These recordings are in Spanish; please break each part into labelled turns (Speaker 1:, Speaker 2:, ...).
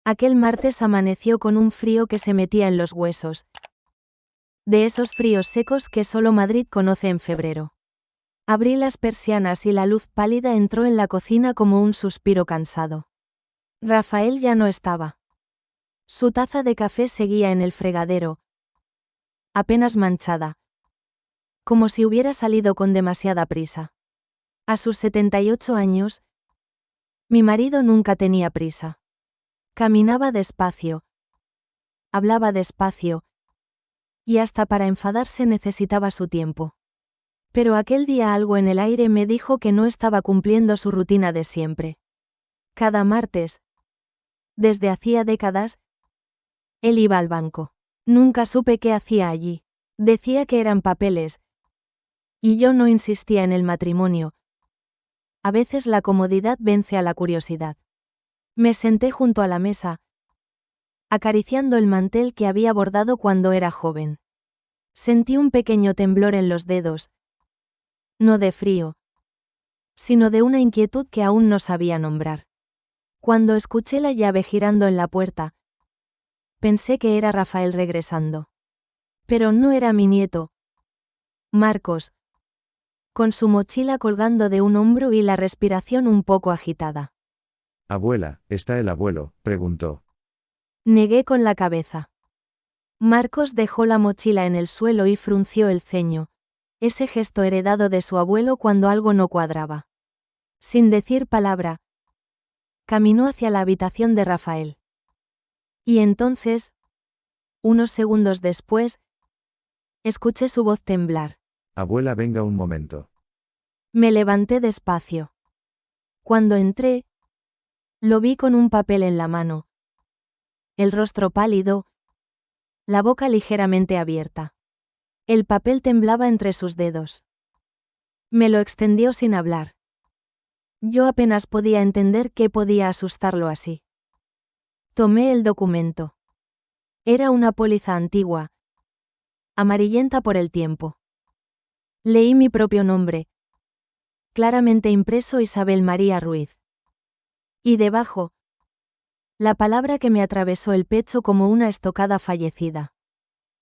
Speaker 1: Aquel martes amaneció con un frío que se metía en los huesos. De esos fríos secos que solo Madrid conoce en febrero. Abrí las persianas y la luz pálida entró en la cocina como un suspiro cansado. Rafael ya no estaba. Su taza de café seguía en el fregadero, apenas manchada, como si hubiera salido con demasiada prisa. A sus 78 años, mi marido nunca tenía prisa. Caminaba despacio, hablaba despacio, y hasta para enfadarse necesitaba su tiempo. Pero aquel día algo en el aire me dijo que no estaba cumpliendo su rutina de siempre. Cada martes, desde hacía décadas, él iba al banco. Nunca supe qué hacía allí. Decía que eran papeles. Y yo no insistía en el matrimonio. A veces la comodidad vence a la curiosidad. Me senté junto a la mesa, acariciando el mantel que había bordado cuando era joven. Sentí un pequeño temblor en los dedos. No de frío, sino de una inquietud que aún no sabía nombrar. Cuando escuché la llave girando en la puerta, pensé que era Rafael regresando. Pero no era mi nieto. Marcos, con su mochila colgando de un hombro y la respiración un poco agitada.
Speaker 2: Abuela, ¿está el abuelo?, preguntó.
Speaker 1: Negué con la cabeza. Marcos dejó la mochila en el suelo y frunció el ceño, ese gesto heredado de su abuelo cuando algo no cuadraba. Sin decir palabra, caminó hacia la habitación de Rafael. Y entonces, unos segundos después, escuché su voz temblar.
Speaker 2: Abuela, venga un momento.
Speaker 1: Me levanté despacio. Cuando entré, lo vi con un papel en la mano. El rostro pálido, la boca ligeramente abierta. El papel temblaba entre sus dedos. Me lo extendió sin hablar. Yo apenas podía entender qué podía asustarlo así. Tomé el documento. Era una póliza antigua, amarillenta por el tiempo. Leí mi propio nombre, claramente impreso Isabel María Ruiz. Y debajo, la palabra que me atravesó el pecho como una estocada: fallecida.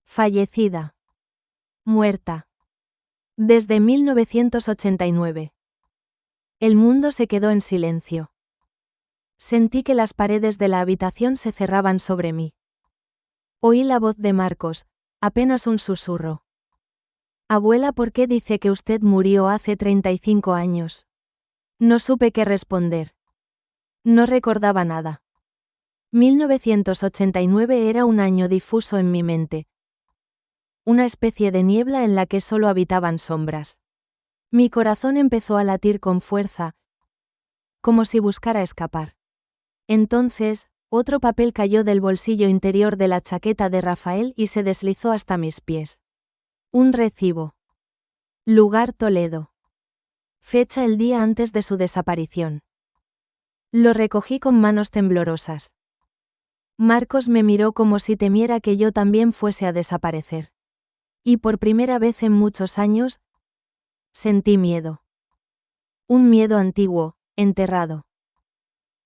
Speaker 1: Fallecida. Muerta. Desde 1989. El mundo se quedó en silencio. Sentí que las paredes de la habitación se cerraban sobre mí. Oí la voz de Marcos, apenas un susurro. Abuela, ¿por qué dice que usted murió hace 35 años? No supe qué responder. No recordaba nada. 1989 era un año difuso en mi mente. Una especie de niebla en la que solo habitaban sombras. Mi corazón empezó a latir con fuerza, como si buscara escapar. Entonces, otro papel cayó del bolsillo interior de la chaqueta de Rafael y se deslizó hasta mis pies. Un recibo. Lugar: Toledo. Fecha: el día antes de su desaparición. Lo recogí con manos temblorosas. Marcos me miró como si temiera que yo también fuese a desaparecer. Y por primera vez en muchos años, sentí miedo. Un miedo antiguo, enterrado.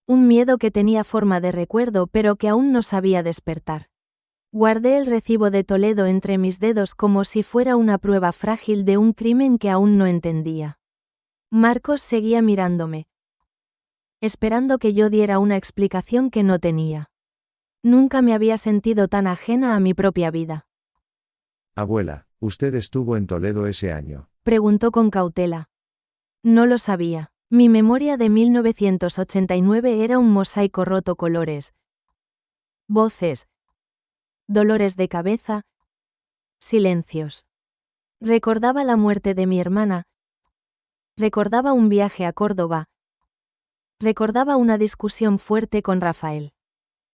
Speaker 1: Un miedo que tenía forma de recuerdo pero que aún no sabía despertar. Guardé el recibo de Toledo entre mis dedos como si fuera una prueba frágil de un crimen que aún no entendía. Marcos seguía mirándome, esperando que yo diera una explicación que no tenía. Nunca me había sentido tan ajena a mi propia vida.
Speaker 2: Abuela, ¿usted estuvo en Toledo ese año?,
Speaker 1: preguntó con cautela. No lo sabía. Mi memoria de 1989 era un mosaico roto: colores, voces, dolores de cabeza, silencios. Recordaba la muerte de mi hermana. Recordaba un viaje a Córdoba. Recordaba una discusión fuerte con Rafael.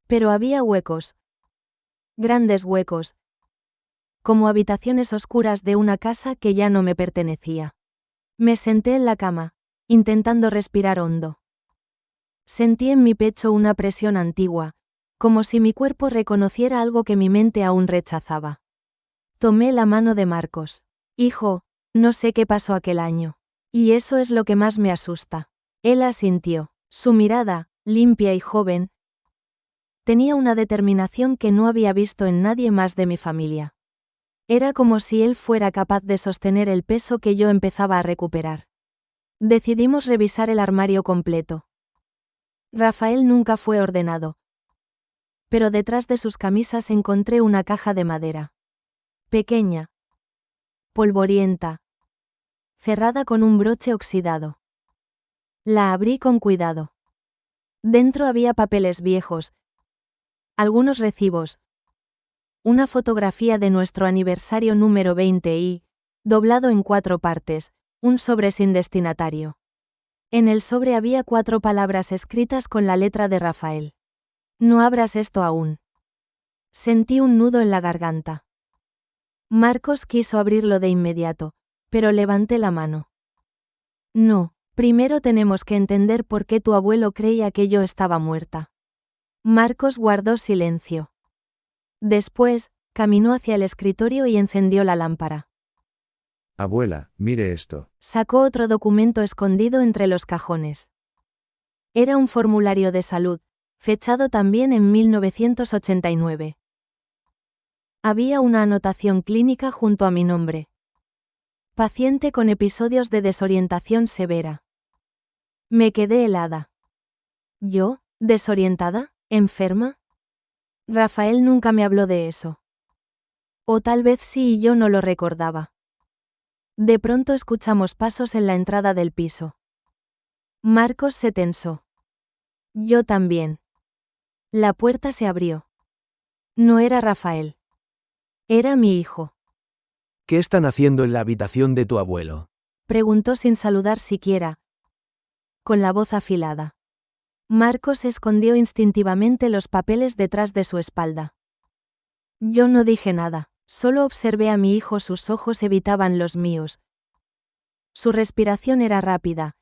Speaker 1: Pero había huecos. Grandes huecos. Como habitaciones oscuras de una casa que ya no me pertenecía. Me senté en la cama, intentando respirar hondo. Sentí en mi pecho una presión antigua, como si mi cuerpo reconociera algo que mi mente aún rechazaba. Tomé la mano de Marcos. Hijo, no sé qué pasó aquel año. Y eso es lo que más me asusta. Él asintió. Su mirada, limpia y joven, Tenía una determinación que no había visto en nadie más de mi familia. Era como si él fuera capaz de sostener el peso que yo empezaba a recuperar. Decidimos revisar el armario completo. Rafael nunca fue ordenado. Pero detrás de sus camisas encontré una caja de madera. Pequeña. Polvorienta. Cerrada con un broche oxidado. La abrí con cuidado. Dentro había papeles viejos. Algunos recibos. Una fotografía de nuestro aniversario número 20 y, doblado en 4 partes, un sobre sin destinatario. En el sobre había 4 palabras escritas con la letra de Rafael. No abras esto aún. Sentí un nudo en la garganta. Marcos quiso abrirlo de inmediato, pero levanté la mano. No, primero tenemos que entender por qué tu abuelo creía que yo estaba muerta. Marcos guardó silencio. Después, caminó hacia el escritorio y encendió la lámpara.
Speaker 2: Abuela, mire esto.
Speaker 1: Sacó otro documento escondido entre los cajones. Era un formulario de salud, fechado también en 1989. Había una anotación clínica junto a mi nombre. Paciente con episodios de desorientación severa. Me quedé helada. ¿Yo, desorientada, enferma? Rafael nunca me habló de eso. O tal vez sí y yo no lo recordaba. De pronto escuchamos pasos en la entrada del piso. Marcos se tensó. Yo también. La puerta se abrió. No era Rafael. Era mi hijo.
Speaker 3: ¿Qué están haciendo en la habitación de tu abuelo?
Speaker 1: Preguntó sin saludar siquiera. Con la voz afilada. Marcos escondió instintivamente los papeles detrás de su espalda. Yo no dije nada, solo observé a mi hijo, sus ojos evitaban los míos. Su respiración era rápida.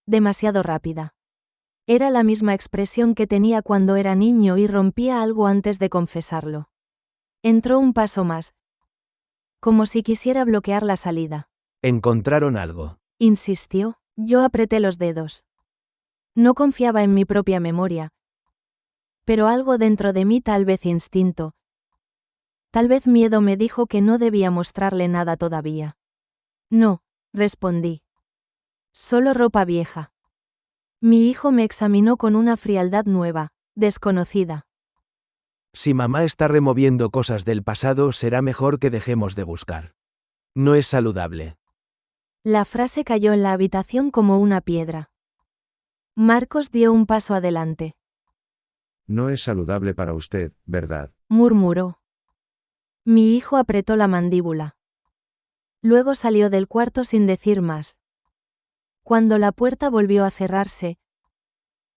Speaker 1: Demasiado rápida. Era la misma expresión que tenía cuando era niño y rompía algo antes de confesarlo. Entró un paso más. Como si quisiera bloquear la salida.
Speaker 3: ¿Encontraron algo?
Speaker 1: Insistió, yo apreté los dedos. No confiaba en mi propia memoria. Pero algo dentro de mí, tal vez instinto. Tal vez miedo, me dijo que no debía mostrarle nada todavía. No, respondí. Solo ropa vieja. Mi hijo me examinó con una frialdad nueva, desconocida.
Speaker 3: Si mamá está removiendo cosas del pasado, será mejor que dejemos de buscar. No es saludable.
Speaker 1: La frase cayó en la habitación como una piedra. Marcos dio un paso adelante.
Speaker 2: No es saludable para usted, ¿verdad?
Speaker 1: Murmuró. Mi hijo apretó la mandíbula. Luego salió del cuarto sin decir más. Cuando la puerta volvió a cerrarse,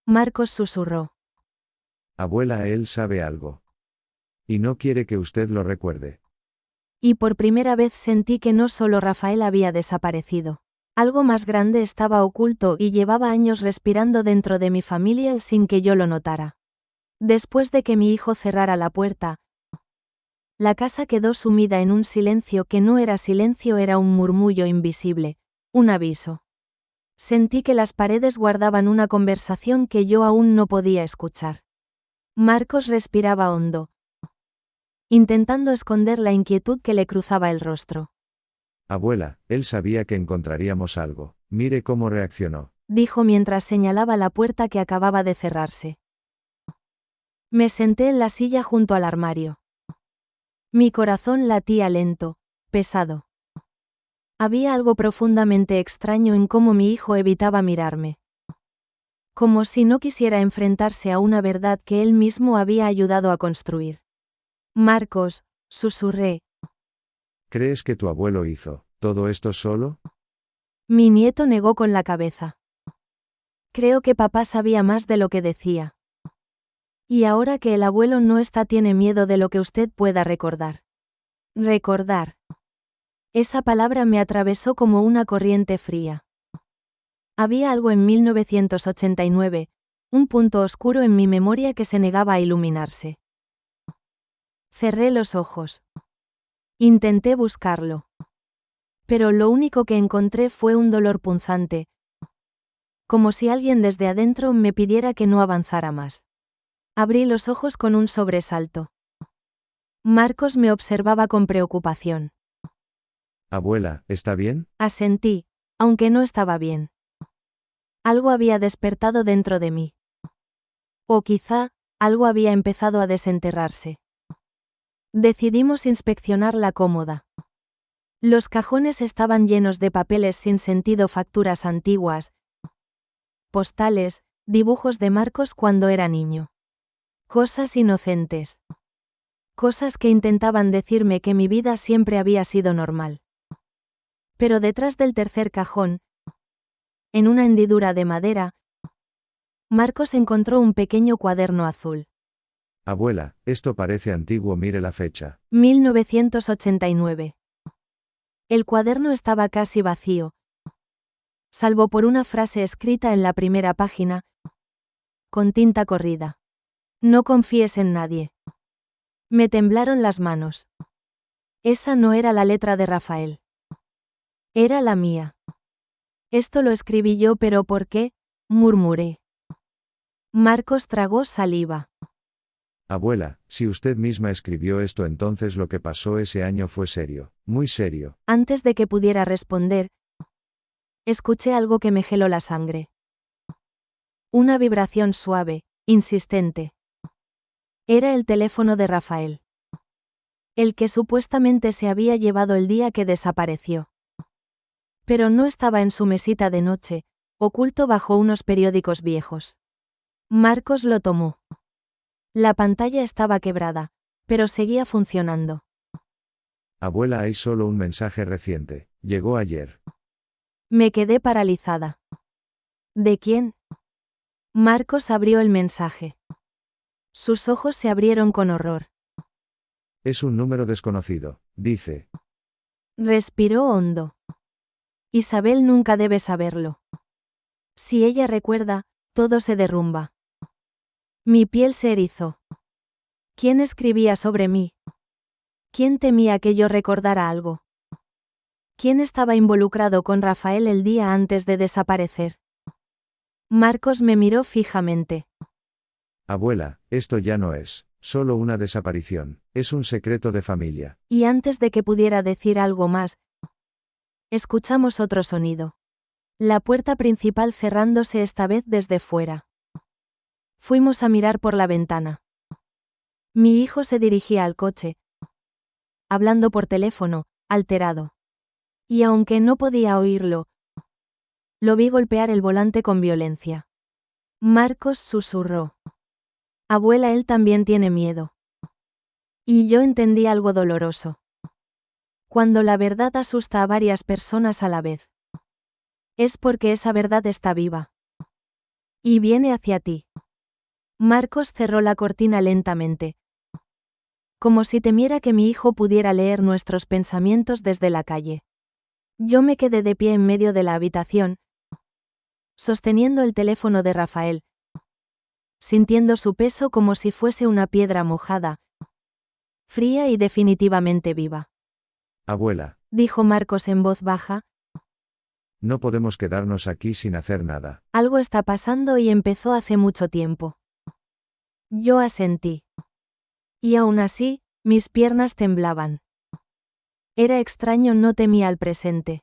Speaker 1: Marcos susurró.
Speaker 2: Abuela, él sabe algo. Y no quiere que usted lo recuerde.
Speaker 1: Y por primera vez sentí que no solo Rafael había desaparecido. Algo más grande estaba oculto y llevaba años respirando dentro de mi familia sin que yo lo notara. Después de que mi hijo cerrara la puerta, la casa quedó sumida en un silencio que no era silencio, era un murmullo invisible, un aviso. Sentí que las paredes guardaban una conversación que yo aún no podía escuchar. Marcos respiraba hondo, intentando esconder la inquietud que le cruzaba el rostro.
Speaker 2: Abuela, él sabía que encontraríamos algo. Mire cómo reaccionó.
Speaker 1: Dijo mientras señalaba la puerta que acababa de cerrarse. Me senté en la silla junto al armario. Mi corazón latía lento, pesado. Había algo profundamente extraño en cómo mi hijo evitaba mirarme. Como si no quisiera enfrentarse a una verdad que él mismo había ayudado a construir. Marcos, susurré.
Speaker 2: ¿Crees que tu abuelo hizo todo esto solo?
Speaker 1: Mi nieto negó con la cabeza. Creo que papá sabía más de lo que decía. Y ahora que el abuelo no está, tiene miedo de lo que usted pueda recordar. Recordar. Esa palabra me atravesó como una corriente fría. Había algo en 1989, un punto oscuro en mi memoria que se negaba a iluminarse. Cerré los ojos. Intenté buscarlo. Pero lo único que encontré fue un dolor punzante. Como si alguien desde adentro me pidiera que no avanzara más. Abrí los ojos con un sobresalto. Marcos me observaba con preocupación.
Speaker 2: Abuela, ¿está bien?
Speaker 1: Asentí, aunque no estaba bien. Algo había despertado dentro de mí. O quizá, algo había empezado a desenterrarse. Decidimos inspeccionar la cómoda. Los cajones estaban llenos de papeles sin sentido, facturas antiguas, postales, dibujos de Marcos cuando era niño. Cosas inocentes. Cosas que intentaban decirme que mi vida siempre había sido normal. Pero detrás del tercer cajón, en una hendidura de madera, Marcos encontró un pequeño cuaderno azul.
Speaker 2: Abuela, esto parece antiguo, mire la fecha.
Speaker 1: 1989. El cuaderno estaba casi vacío, salvo por una frase escrita en la primera página, con tinta corrida. No confíes en nadie. Me temblaron las manos. Esa no era la letra de Rafael. Era la mía. Esto lo escribí yo, pero ¿por qué? Murmuré. Marcos tragó saliva.
Speaker 2: Abuela, si usted misma escribió esto, entonces lo que pasó ese año fue serio, muy serio.
Speaker 1: Antes de que pudiera responder, escuché algo que me heló la sangre. Una vibración suave, insistente. Era el teléfono de Rafael. El que supuestamente se había llevado el día que desapareció. Pero no estaba en su mesita de noche, oculto bajo unos periódicos viejos. Marcos lo tomó. La pantalla estaba quebrada, pero seguía funcionando.
Speaker 2: Abuela, hay solo un mensaje reciente. Llegó ayer.
Speaker 1: Me quedé paralizada. ¿De quién? Marcos abrió el mensaje. Sus ojos se abrieron con horror.
Speaker 2: Es un número desconocido, dice.
Speaker 1: Respiró hondo. Isabel nunca debe saberlo. Si ella recuerda, todo se derrumba. Mi piel se erizó. ¿Quién escribía sobre mí? ¿Quién temía que yo recordara algo? ¿Quién estaba involucrado con Rafael el día antes de desaparecer? Marcos me miró fijamente.
Speaker 2: Abuela, esto ya no es solo una desaparición, es un secreto de familia.
Speaker 1: Y antes de que pudiera decir algo más, escuchamos otro sonido. La puerta principal cerrándose, esta vez desde fuera. Fuimos a mirar por la ventana. Mi hijo se dirigía al coche, hablando por teléfono, alterado. Y aunque no podía oírlo, lo vi golpear el volante con violencia. Marcos susurró. Abuela, él también tiene miedo. Y yo entendí algo doloroso. Cuando la verdad asusta a varias personas a la vez, es porque esa verdad está viva. Y viene hacia ti. Marcos cerró la cortina lentamente, como si temiera que mi hijo pudiera leer nuestros pensamientos desde la calle. Yo me quedé de pie en medio de la habitación, sosteniendo el teléfono de Rafael, sintiendo su peso como si fuese una piedra mojada, fría y definitivamente viva.
Speaker 2: Abuela,
Speaker 1: Dijo Marcos en voz baja,
Speaker 2: no podemos quedarnos aquí sin hacer nada.
Speaker 1: algo está pasando y empezó hace mucho tiempo. Yo asentí. Y aún así, mis piernas temblaban. Era extraño, no temía al presente.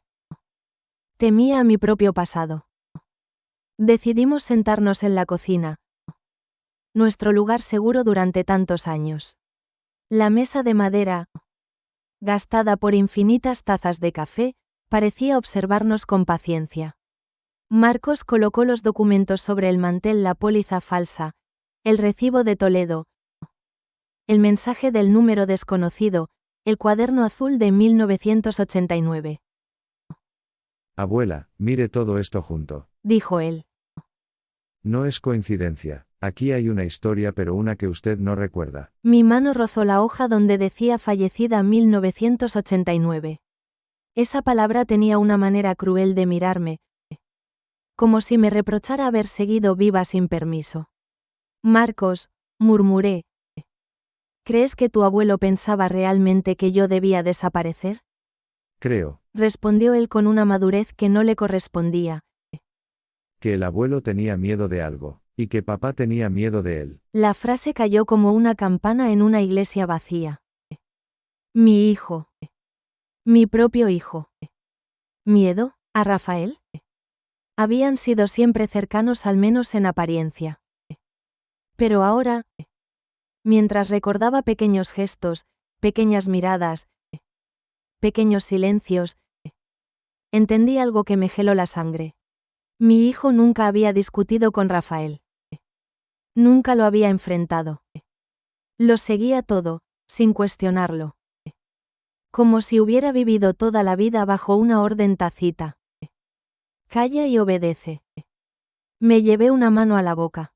Speaker 1: Temía a mi propio pasado. Decidimos sentarnos en la cocina. Nuestro lugar seguro durante tantos años. La mesa de madera, gastada por infinitas tazas de café, parecía observarnos con paciencia. Marcos colocó los documentos sobre el mantel, la póliza falsa, el recibo de Toledo, el mensaje del número desconocido, el cuaderno azul de 1989.
Speaker 2: Abuela, mire todo esto junto.
Speaker 1: Dijo él.
Speaker 2: No es coincidencia, aquí hay una historia, pero una que usted no recuerda.
Speaker 1: Mi mano rozó la hoja donde decía fallecida 1989. Esa palabra tenía una manera cruel de mirarme, como si me reprochara haber seguido viva sin permiso. Marcos, murmuré. ¿Crees que tu abuelo pensaba realmente que yo debía desaparecer?
Speaker 2: Creo
Speaker 1: Respondió él con una madurez que no le correspondía.
Speaker 2: que el abuelo tenía miedo de algo. Y que papá tenía miedo de él.
Speaker 1: La frase cayó como una campana en una iglesia vacía. Mi hijo. Mi propio hijo. ¿Miedo? ¿A Rafael? Habían sido siempre cercanos al menos en apariencia. Pero ahora, mientras recordaba pequeños gestos, pequeñas miradas, pequeños silencios, entendí algo que me heló la sangre. Mi hijo nunca había discutido con Rafael. Nunca lo había enfrentado. Lo seguía todo, sin cuestionarlo. Como si hubiera vivido toda la vida bajo una orden tácita. Calla y obedece. Me llevé una mano a la boca.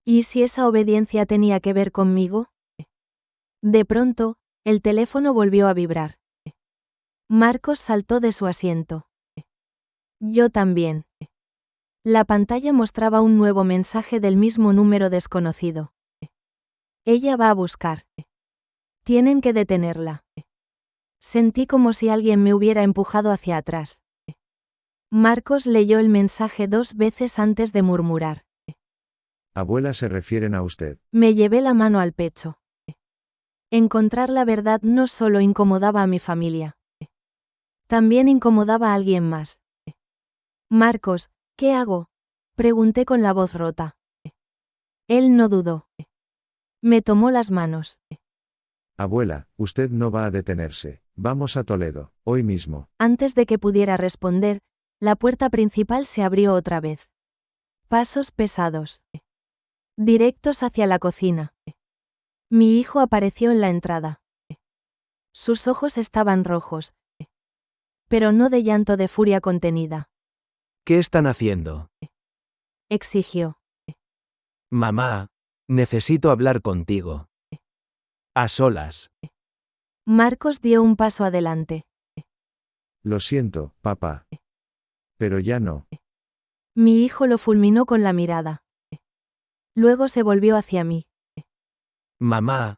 Speaker 1: ¿Y si esa obediencia tenía que ver conmigo? De pronto, el teléfono volvió a vibrar. Marcos saltó de su asiento. Yo también. La pantalla mostraba un nuevo mensaje del mismo número desconocido. Ella va a buscar. Tienen que detenerla. Sentí como si alguien me hubiera empujado hacia atrás. Marcos leyó el mensaje 2 veces antes de murmurar.
Speaker 2: Abuela, se refieren a usted.
Speaker 1: Me llevé la mano al pecho. Encontrar la verdad no solo incomodaba a mi familia. También incomodaba a alguien más. Marcos, ¿qué hago? Pregunté con la voz rota. Él no dudó. Me tomó las manos.
Speaker 2: Abuela, usted no va a detenerse. Vamos a Toledo, hoy mismo.
Speaker 1: Antes de que pudiera responder, la puerta principal se abrió otra vez. Pasos pesados. Directos hacia la cocina. Mi hijo apareció en la entrada. Sus ojos estaban rojos. Pero no de llanto, de furia contenida.
Speaker 3: ¿Qué están haciendo?
Speaker 1: Exigió.
Speaker 3: Mamá, necesito hablar contigo. A solas.
Speaker 1: Marcos dio un paso adelante.
Speaker 2: Lo siento, papá. Pero ya no.
Speaker 1: Mi hijo lo fulminó con la mirada. Luego se volvió hacia mí.
Speaker 3: Mamá,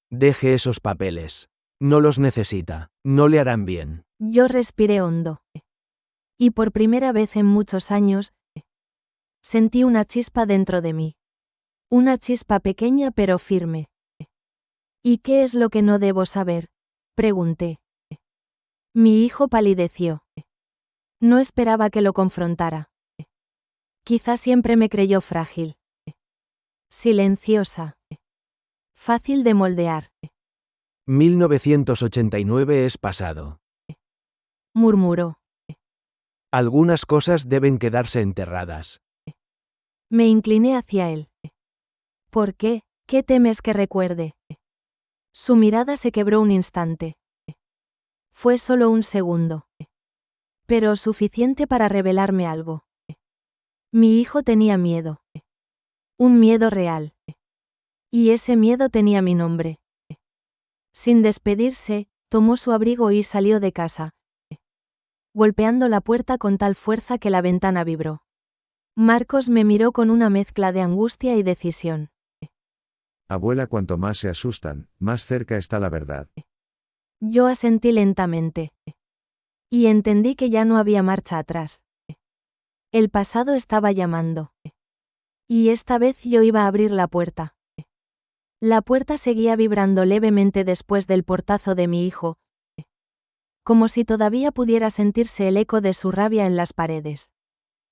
Speaker 3: deje esos papeles. No los necesita, no le harán bien.
Speaker 1: Yo respiré hondo. Y por primera vez en muchos años, sentí una chispa dentro de mí. Una chispa pequeña pero firme. ¿Y qué es lo que no debo saber? Pregunté. Mi hijo palideció. No esperaba que lo confrontara. Quizá siempre me creyó frágil. Silenciosa. Fácil de moldear.
Speaker 3: 1989 es pasado.
Speaker 1: Murmuró.
Speaker 3: Algunas cosas deben quedarse enterradas.
Speaker 1: Me incliné hacia él. ¿Por qué? ¿Qué temes que recuerde? Su mirada se quebró un instante. Fue solo un segundo. Pero suficiente para revelarme algo. Mi hijo tenía miedo. Un miedo real. Y ese miedo tenía mi nombre. Sin despedirse, tomó su abrigo y salió de casa, golpeando la puerta con tal fuerza que la ventana vibró. Marcos me miró con una mezcla de angustia y decisión.
Speaker 2: Abuela, cuanto más se asustan, más cerca está la verdad.
Speaker 1: Yo asentí lentamente. Y entendí que ya no había marcha atrás. El pasado estaba llamando. Y esta vez yo iba a abrir la puerta. La puerta seguía vibrando levemente después del portazo de mi hijo, como si todavía pudiera sentirse el eco de su rabia en las paredes.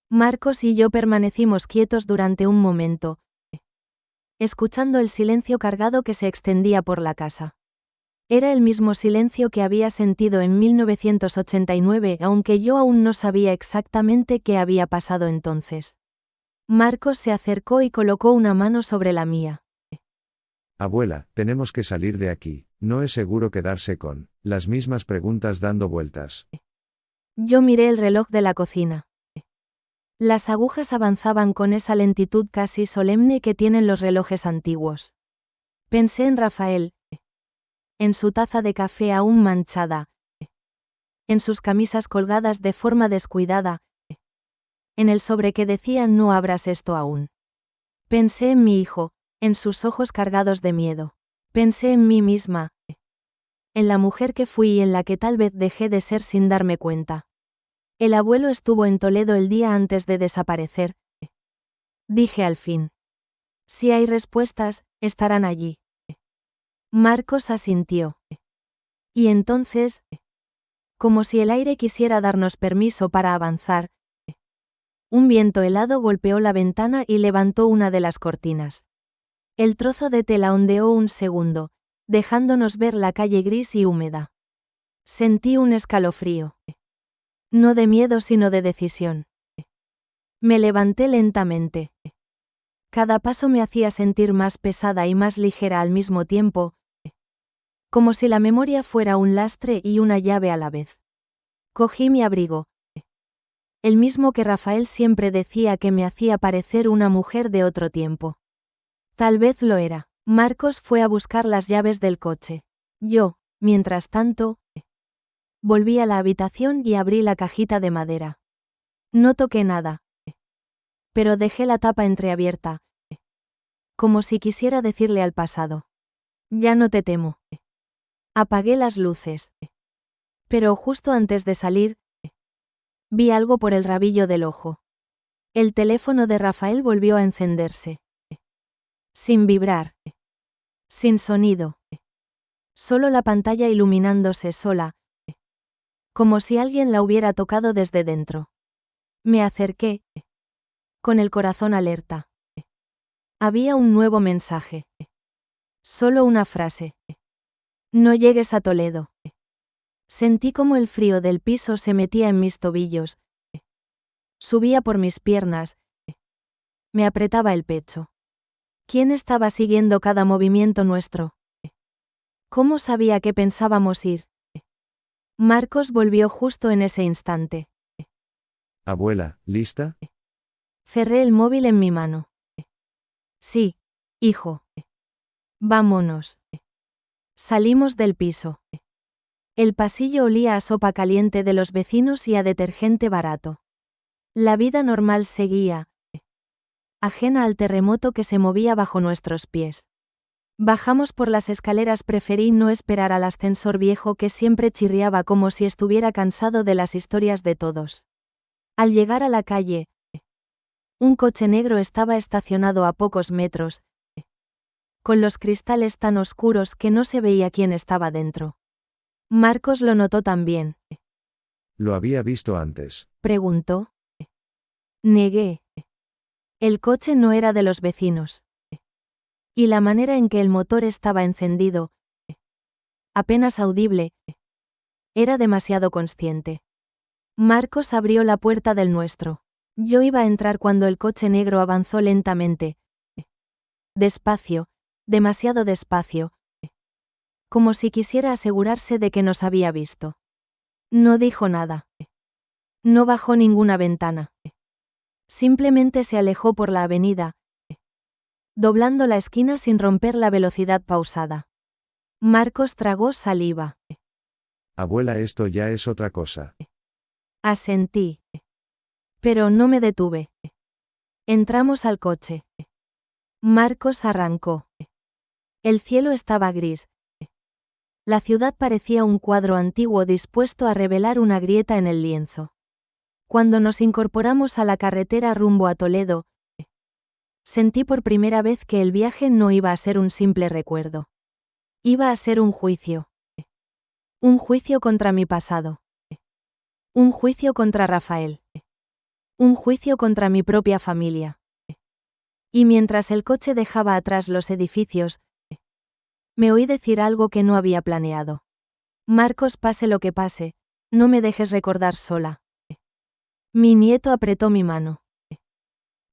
Speaker 1: Marcos y yo permanecimos quietos durante un momento, escuchando el silencio cargado que se extendía por la casa. Era el mismo silencio que había sentido en 1989, aunque yo aún no sabía exactamente qué había pasado entonces. Marcos se acercó y colocó una mano sobre la mía.
Speaker 2: Abuela, tenemos que salir de aquí. No es seguro quedarse con las mismas preguntas dando vueltas.
Speaker 1: Yo miré el reloj de la cocina. Las agujas avanzaban con esa lentitud casi solemne que tienen los relojes antiguos. Pensé en Rafael, en su taza de café aún manchada, en sus camisas colgadas de forma descuidada, en el sobre que decía no abras esto aún. Pensé en mi hijo, en sus ojos cargados de miedo. Pensé en mí misma, en la mujer que fui y en la que tal vez dejé de ser sin darme cuenta. El abuelo estuvo en Toledo el día antes de desaparecer. Dije al fin. Si hay respuestas, estarán allí. Marcos asintió. Y entonces, como si el aire quisiera darnos permiso para avanzar, un viento helado golpeó la ventana y levantó una de las cortinas. El trozo de tela ondeó un segundo, dejándonos ver la calle gris y húmeda. Sentí un escalofrío. No de miedo sino de decisión. Me levanté lentamente. Cada paso me hacía sentir más pesada y más ligera al mismo tiempo, como si la memoria fuera un lastre y una llave a la vez. Cogí mi abrigo. El mismo que Rafael siempre decía que me hacía parecer una mujer de otro tiempo. Tal vez lo era. Marcos fue a buscar las llaves del coche. Yo, mientras tanto, volví a la habitación y abrí la cajita de madera. No toqué nada. Pero dejé la tapa entreabierta. Como si quisiera decirle al pasado. Ya no te temo. Apagué las luces. Pero justo antes de salir, vi algo por el rabillo del ojo. El teléfono de Rafael volvió a encenderse. Sin vibrar. Sin sonido. Solo la pantalla iluminándose sola. Como si alguien la hubiera tocado desde dentro. Me acerqué. Con el corazón alerta. Había un nuevo mensaje. Solo una frase. No llegues a Toledo. Sentí como el frío del piso se metía en mis tobillos. Subía por mis piernas. Me apretaba el pecho. ¿Quién estaba siguiendo cada movimiento nuestro? ¿Cómo sabía que pensábamos ir? Marcos volvió justo en ese instante.
Speaker 2: Abuela, ¿lista?
Speaker 1: Cerré el móvil en mi mano. Sí, hijo. Vámonos. Salimos del piso. El pasillo olía a sopa caliente de los vecinos y a detergente barato. La vida normal seguía, ajena al terremoto que se movía bajo nuestros pies. Bajamos por las escaleras. Preferí no esperar al ascensor viejo que siempre chirriaba como si estuviera cansado de las historias de todos. Al llegar a la calle, un coche negro estaba estacionado a pocos metros, con los cristales tan oscuros que no se veía quién estaba dentro. Marcos lo notó también.
Speaker 2: Lo había visto antes.
Speaker 1: Preguntó. Negué. El coche no era de los vecinos. Y la manera en que el motor estaba encendido, apenas audible, era demasiado consciente. Marcos abrió la puerta del nuestro. Yo iba a entrar cuando el coche negro avanzó lentamente. Despacio, demasiado despacio. Como si quisiera asegurarse de que nos había visto. No dijo nada. No bajó ninguna ventana. Simplemente se alejó por la avenida, doblando la esquina sin romper la velocidad pausada. Marcos tragó saliva.
Speaker 2: Abuela, esto ya es otra cosa.
Speaker 1: Asentí. Pero no me detuve. Entramos al coche. Marcos arrancó. El cielo estaba gris. La ciudad parecía un cuadro antiguo dispuesto a revelar una grieta en el lienzo. Cuando nos incorporamos a la carretera rumbo a Toledo, sentí por primera vez que el viaje no iba a ser un simple recuerdo. Iba a ser un juicio. Un juicio contra mi pasado. Un juicio contra Rafael. Un juicio contra mi propia familia. Y mientras el coche dejaba atrás los edificios, me oí decir algo que no había planeado. Marcos, pase lo que pase, no me dejes recordar sola. Mi nieto apretó mi mano.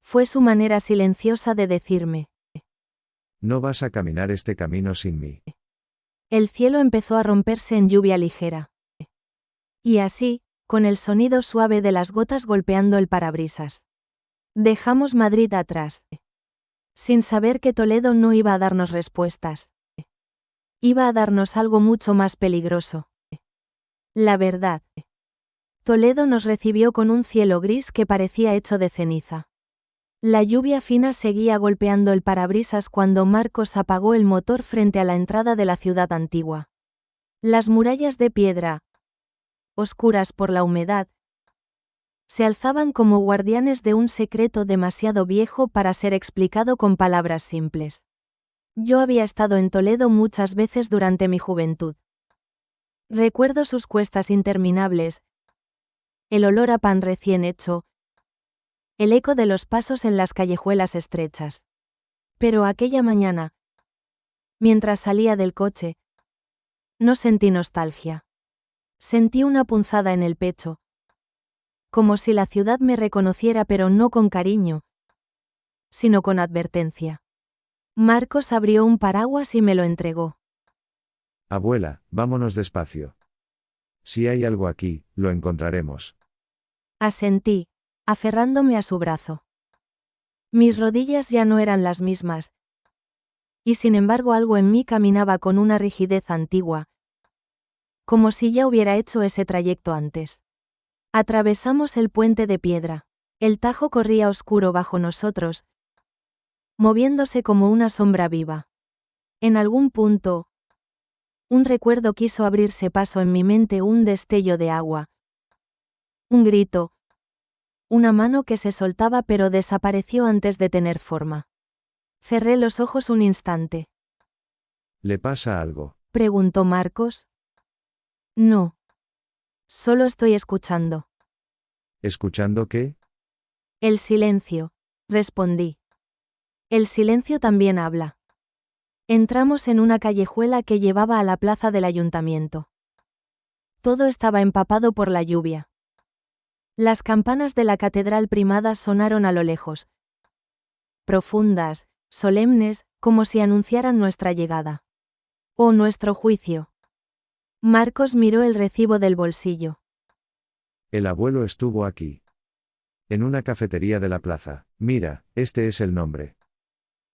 Speaker 1: Fue su manera silenciosa de decirme.
Speaker 2: No vas a caminar este camino sin mí.
Speaker 1: El cielo empezó a romperse en lluvia ligera. Y así, con el sonido suave de las gotas golpeando el parabrisas. Dejamos Madrid atrás. Sin saber que Toledo no iba a darnos respuestas. Iba a darnos algo mucho más peligroso. La verdad. Toledo nos recibió con un cielo gris que parecía hecho de ceniza. La lluvia fina seguía golpeando el parabrisas cuando Marcos apagó el motor frente a la entrada de la ciudad antigua. Las murallas de piedra, oscuras por la humedad, Se alzaban como guardianes de un secreto demasiado viejo para ser explicado con palabras simples. Yo había estado en Toledo muchas veces durante mi juventud. Recuerdo sus cuestas interminables, el olor a pan recién hecho, el eco de los pasos en las callejuelas estrechas. Pero aquella mañana, mientras salía del coche, no sentí nostalgia. Sentí una punzada en el pecho. Como si la ciudad me reconociera, pero no con cariño, sino con advertencia. Marcos abrió un paraguas y me lo entregó.
Speaker 2: Abuela, vámonos despacio. Si hay algo aquí, lo encontraremos.
Speaker 1: Asentí, aferrándome a su brazo. Mis rodillas ya no eran las mismas, y sin embargo algo en mí caminaba con una rigidez antigua, como si ya hubiera hecho ese trayecto antes. Atravesamos el puente de piedra. El Tajo corría oscuro bajo nosotros, moviéndose como una sombra viva. En algún punto, un recuerdo quiso abrirse paso en mi mente, un destello de agua. Un grito. Una mano que se soltaba pero desapareció antes de tener forma. Cerré los ojos un instante.
Speaker 2: ¿Le pasa algo?
Speaker 1: Preguntó Marcos. No. Solo estoy escuchando.
Speaker 2: ¿Escuchando qué?
Speaker 1: El silencio, respondí. El silencio también habla. Entramos en una callejuela que llevaba a la plaza del ayuntamiento. Todo estaba empapado por la lluvia. Las campanas de la catedral primada sonaron a lo lejos. Profundas, solemnes, como si anunciaran nuestra llegada. O nuestro juicio. Marcos miró el recibo del bolsillo.
Speaker 2: El abuelo estuvo aquí. En una cafetería de la plaza. Mira, este es el nombre.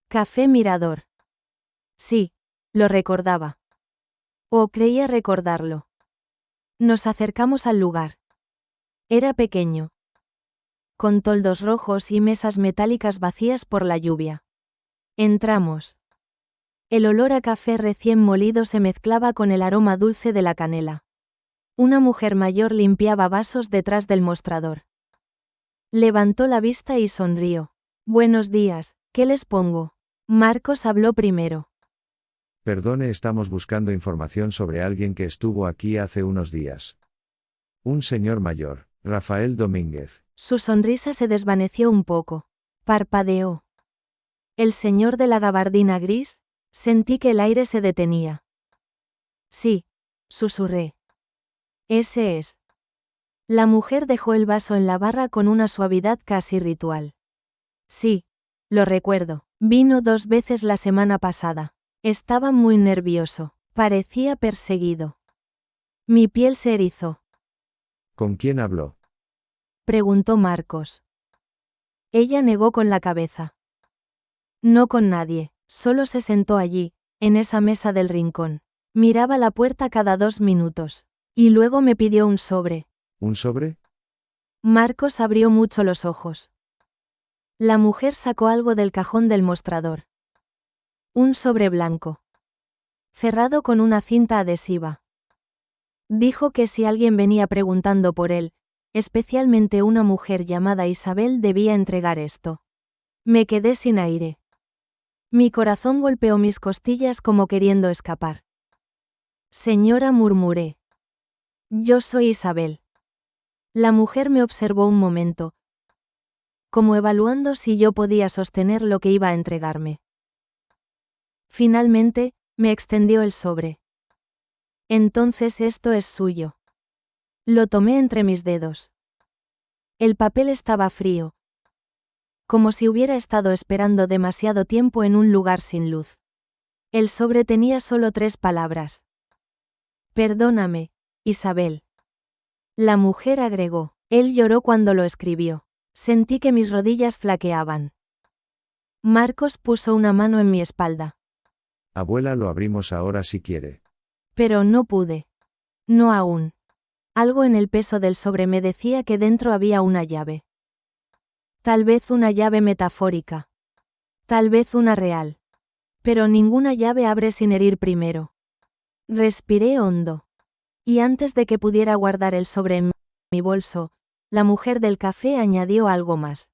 Speaker 1: Café Mirador. Sí, lo recordaba. O creía recordarlo. Nos acercamos al lugar. Era pequeño. Con toldos rojos y mesas metálicas vacías por la lluvia. Entramos. El olor a café recién molido se mezclaba con el aroma dulce de la canela. Una mujer mayor limpiaba vasos detrás del mostrador. Levantó la vista y sonrió. Buenos días, ¿qué les pongo? Marcos habló primero.
Speaker 2: Perdone, estamos buscando información sobre alguien que estuvo aquí hace unos días. Un señor mayor, Rafael Domínguez.
Speaker 1: Su sonrisa se desvaneció un poco. Parpadeó. ¿El señor de la gabardina gris? Sentí que el aire se detenía. Sí, susurré. Ese es. La mujer dejó el vaso en la barra con una suavidad casi ritual. Sí, lo recuerdo. Vino 2 veces la semana pasada. Estaba muy nervioso. Parecía perseguido. Mi piel se erizó.
Speaker 2: ¿Con quién habló?
Speaker 1: Preguntó Marcos. Ella negó con la cabeza. No con nadie, solo se sentó allí, en esa mesa del rincón. Miraba la puerta cada 2 minutos. Y luego me pidió un sobre.
Speaker 2: ¿Un sobre?
Speaker 1: Marcos abrió mucho los ojos. La mujer sacó algo del cajón del mostrador. Un sobre blanco. Cerrado con una cinta adhesiva. Dijo que si alguien venía preguntando por él, especialmente una mujer llamada Isabel, debía entregar esto. Me quedé sin aire. Mi corazón golpeó mis costillas como queriendo escapar. Señora, murmuré. Yo soy Isabel. La mujer me observó un momento, como evaluando si yo podía sostener lo que iba a entregarme. Finalmente, me extendió el sobre. Entonces esto es suyo. Lo tomé entre mis dedos. El papel estaba frío, como si hubiera estado esperando demasiado tiempo en un lugar sin luz. El sobre tenía solo 3 palabras. Perdóname, Isabel. La mujer agregó. Él lloró cuando lo escribió. Sentí que mis rodillas flaqueaban. Marcos puso una mano en mi espalda.
Speaker 2: Abuela, lo abrimos ahora si quiere.
Speaker 1: Pero no pude. No aún. Algo en el peso del sobre me decía que dentro había una llave. Tal vez una llave metafórica. Tal vez una real. Pero ninguna llave abre sin herir primero. Respiré hondo. Y antes de que pudiera guardar el sobre en mi bolso, La mujer del café añadió algo más.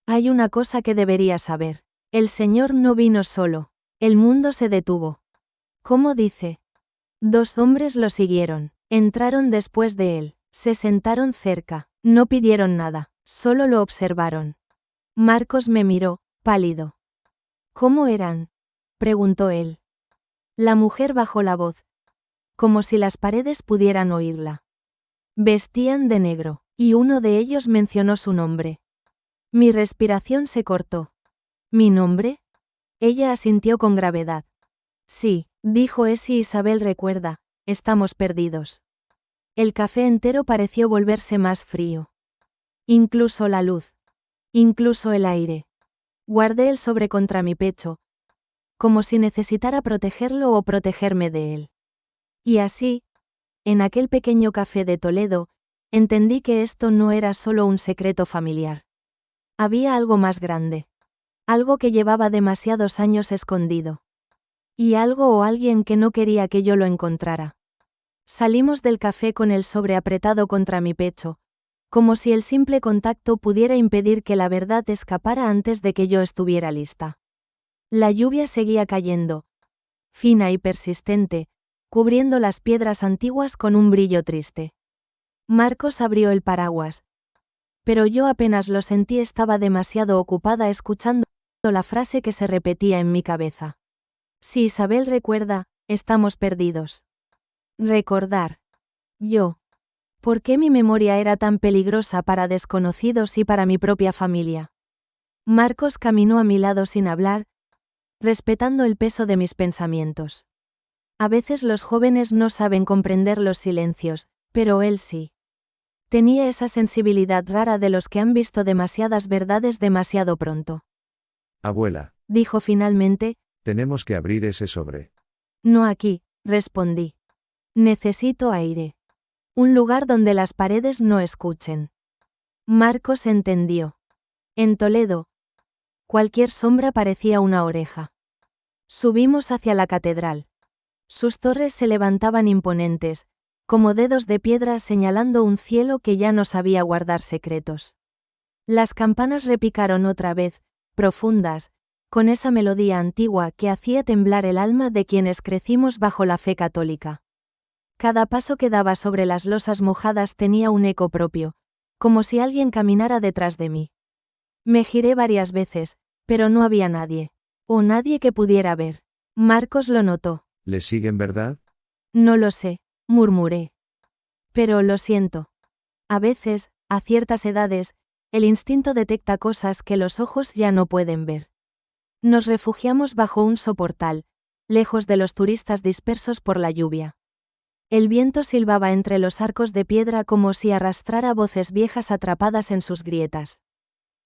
Speaker 1: Hay una cosa que deberías saber. El Señor no vino solo. El mundo se detuvo. ¿Cómo dice? 2 hombres lo siguieron. Entraron después de él. Se sentaron cerca. No pidieron nada. Solo lo observaron. Marcos me miró, pálido. ¿Cómo eran? Preguntó él. La mujer bajó la voz. Como si las paredes pudieran oírla. Vestían de negro, y uno de ellos mencionó su nombre. Mi respiración se cortó. ¿Mi nombre? Ella asintió con gravedad. Sí, dijo Essie. Isabel recuerda, estamos perdidos. El café entero pareció volverse más frío. Incluso la luz. Incluso el aire. Guardé el sobre contra mi pecho, como si necesitara protegerlo o protegerme de él. Y así, en aquel pequeño café de Toledo, entendí que esto no era solo un secreto familiar. Había algo más grande. Algo que llevaba demasiados años escondido. Y algo o alguien que no quería que yo lo encontrara. Salimos del café con el sobre apretado contra mi pecho, como si el simple contacto pudiera impedir que la verdad escapara antes de que yo estuviera lista. La lluvia seguía cayendo, fina y persistente, cubriendo las piedras antiguas con un brillo triste. Marcos abrió el paraguas. Pero yo apenas lo sentí, estaba demasiado ocupada escuchando la frase que se repetía en mi cabeza. Si Isabel recuerda, estamos perdidos. Recordar. Yo. ¿Por qué mi memoria era tan peligrosa para desconocidos y para mi propia familia? Marcos caminó a mi lado sin hablar, respetando el peso de mis pensamientos. A veces los jóvenes no saben comprender los silencios, pero él sí. Tenía esa sensibilidad rara de los que han visto demasiadas verdades demasiado pronto.
Speaker 2: Abuela,
Speaker 1: Dijo finalmente.
Speaker 2: tenemos que abrir ese sobre.
Speaker 1: No aquí, respondí. Necesito aire. Un lugar donde las paredes no escuchen. Marcos entendió. En Toledo, cualquier sombra parecía una oreja. Subimos hacia la catedral. Sus torres se levantaban imponentes, como dedos de piedra señalando un cielo que ya no sabía guardar secretos. Las campanas repicaron otra vez, profundas, con esa melodía antigua que hacía temblar el alma de quienes crecimos bajo la fe católica. Cada paso que daba sobre las losas mojadas tenía un eco propio, como si alguien caminara detrás de mí. Me giré varias veces, pero no había nadie. O nadie que pudiera ver. Marcos lo notó.
Speaker 2: ¿Le siguen, verdad?
Speaker 1: No lo sé, murmuré. Pero lo siento. A veces, a ciertas edades, el instinto detecta cosas que los ojos ya no pueden ver. Nos refugiamos bajo un soportal, lejos de los turistas dispersos por la lluvia. El viento silbaba entre los arcos de piedra como si arrastrara voces viejas atrapadas en sus grietas.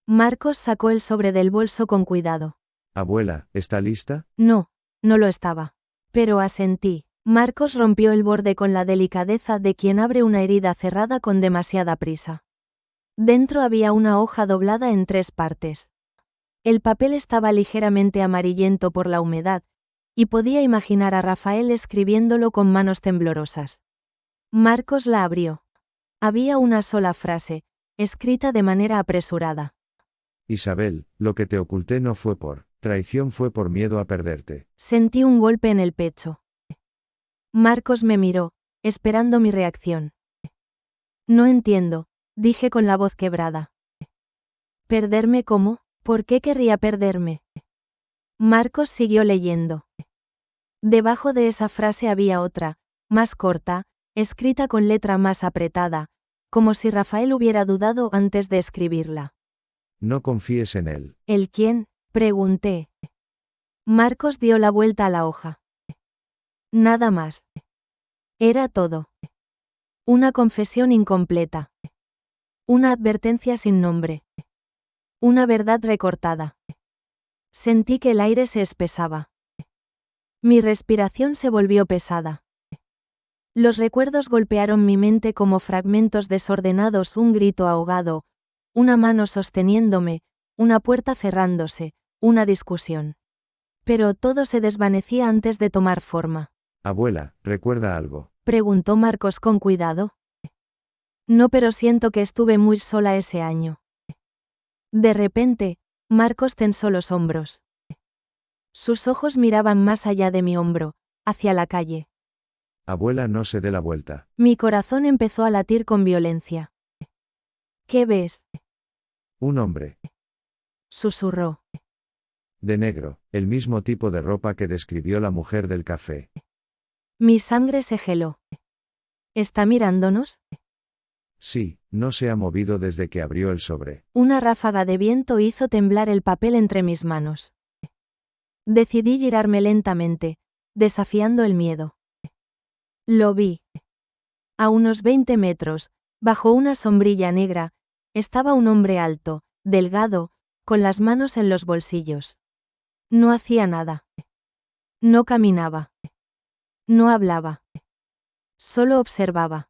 Speaker 1: Marcos sacó el sobre del bolso con cuidado.
Speaker 2: Abuela, ¿está lista?
Speaker 1: No, no lo estaba. Pero asentí. Marcos rompió el borde con la delicadeza de quien abre una herida cerrada con demasiada prisa. Dentro había una hoja doblada en 3 partes. El papel estaba ligeramente amarillento por la humedad, y podía imaginar a Rafael escribiéndolo con manos temblorosas. Marcos la abrió. Había una sola frase, escrita de manera apresurada.
Speaker 2: Isabel, lo que te oculté no fue por traición, fue por miedo a perderte.
Speaker 1: Sentí un golpe en el pecho. Marcos me miró, esperando mi reacción. No entiendo, dije con la voz quebrada. ¿Perderme cómo? ¿Por qué querría perderme? Marcos siguió leyendo. Debajo de esa frase había otra, más corta, escrita con letra más apretada, como si Rafael hubiera dudado antes de escribirla.
Speaker 2: No confíes en él.
Speaker 1: ¿El quién? Pregunté. Marcos dio la vuelta a la hoja. Nada más. Era todo. Una confesión incompleta. Una advertencia sin nombre. Una verdad recortada. Sentí que el aire se espesaba. Mi respiración se volvió pesada. Los recuerdos golpearon mi mente como fragmentos desordenados, un grito ahogado, una mano sosteniéndome, una puerta cerrándose, una discusión. Pero todo se desvanecía antes de tomar forma.
Speaker 2: Abuela, ¿recuerda algo?
Speaker 1: Preguntó Marcos con cuidado. No, pero siento que estuve muy sola ese año. De repente, Marcos tensó los hombros. Sus ojos miraban más allá de mi hombro, hacia la calle.
Speaker 2: Abuela, no se dé la vuelta.
Speaker 1: Mi corazón empezó a latir con violencia. ¿Qué ves?
Speaker 2: Un hombre.
Speaker 1: Susurró.
Speaker 2: De negro, el mismo tipo de ropa que describió la mujer del café.
Speaker 1: Mi sangre se heló. ¿Está mirándonos?
Speaker 2: Sí, no se ha movido desde que abrió el sobre.
Speaker 1: Una ráfaga de viento hizo temblar el papel entre mis manos. Decidí girarme lentamente, desafiando el miedo. Lo vi. A unos 20 metros, bajo una sombrilla negra, estaba un hombre alto, delgado, con las manos en los bolsillos. No hacía nada. No caminaba. No hablaba. Solo observaba.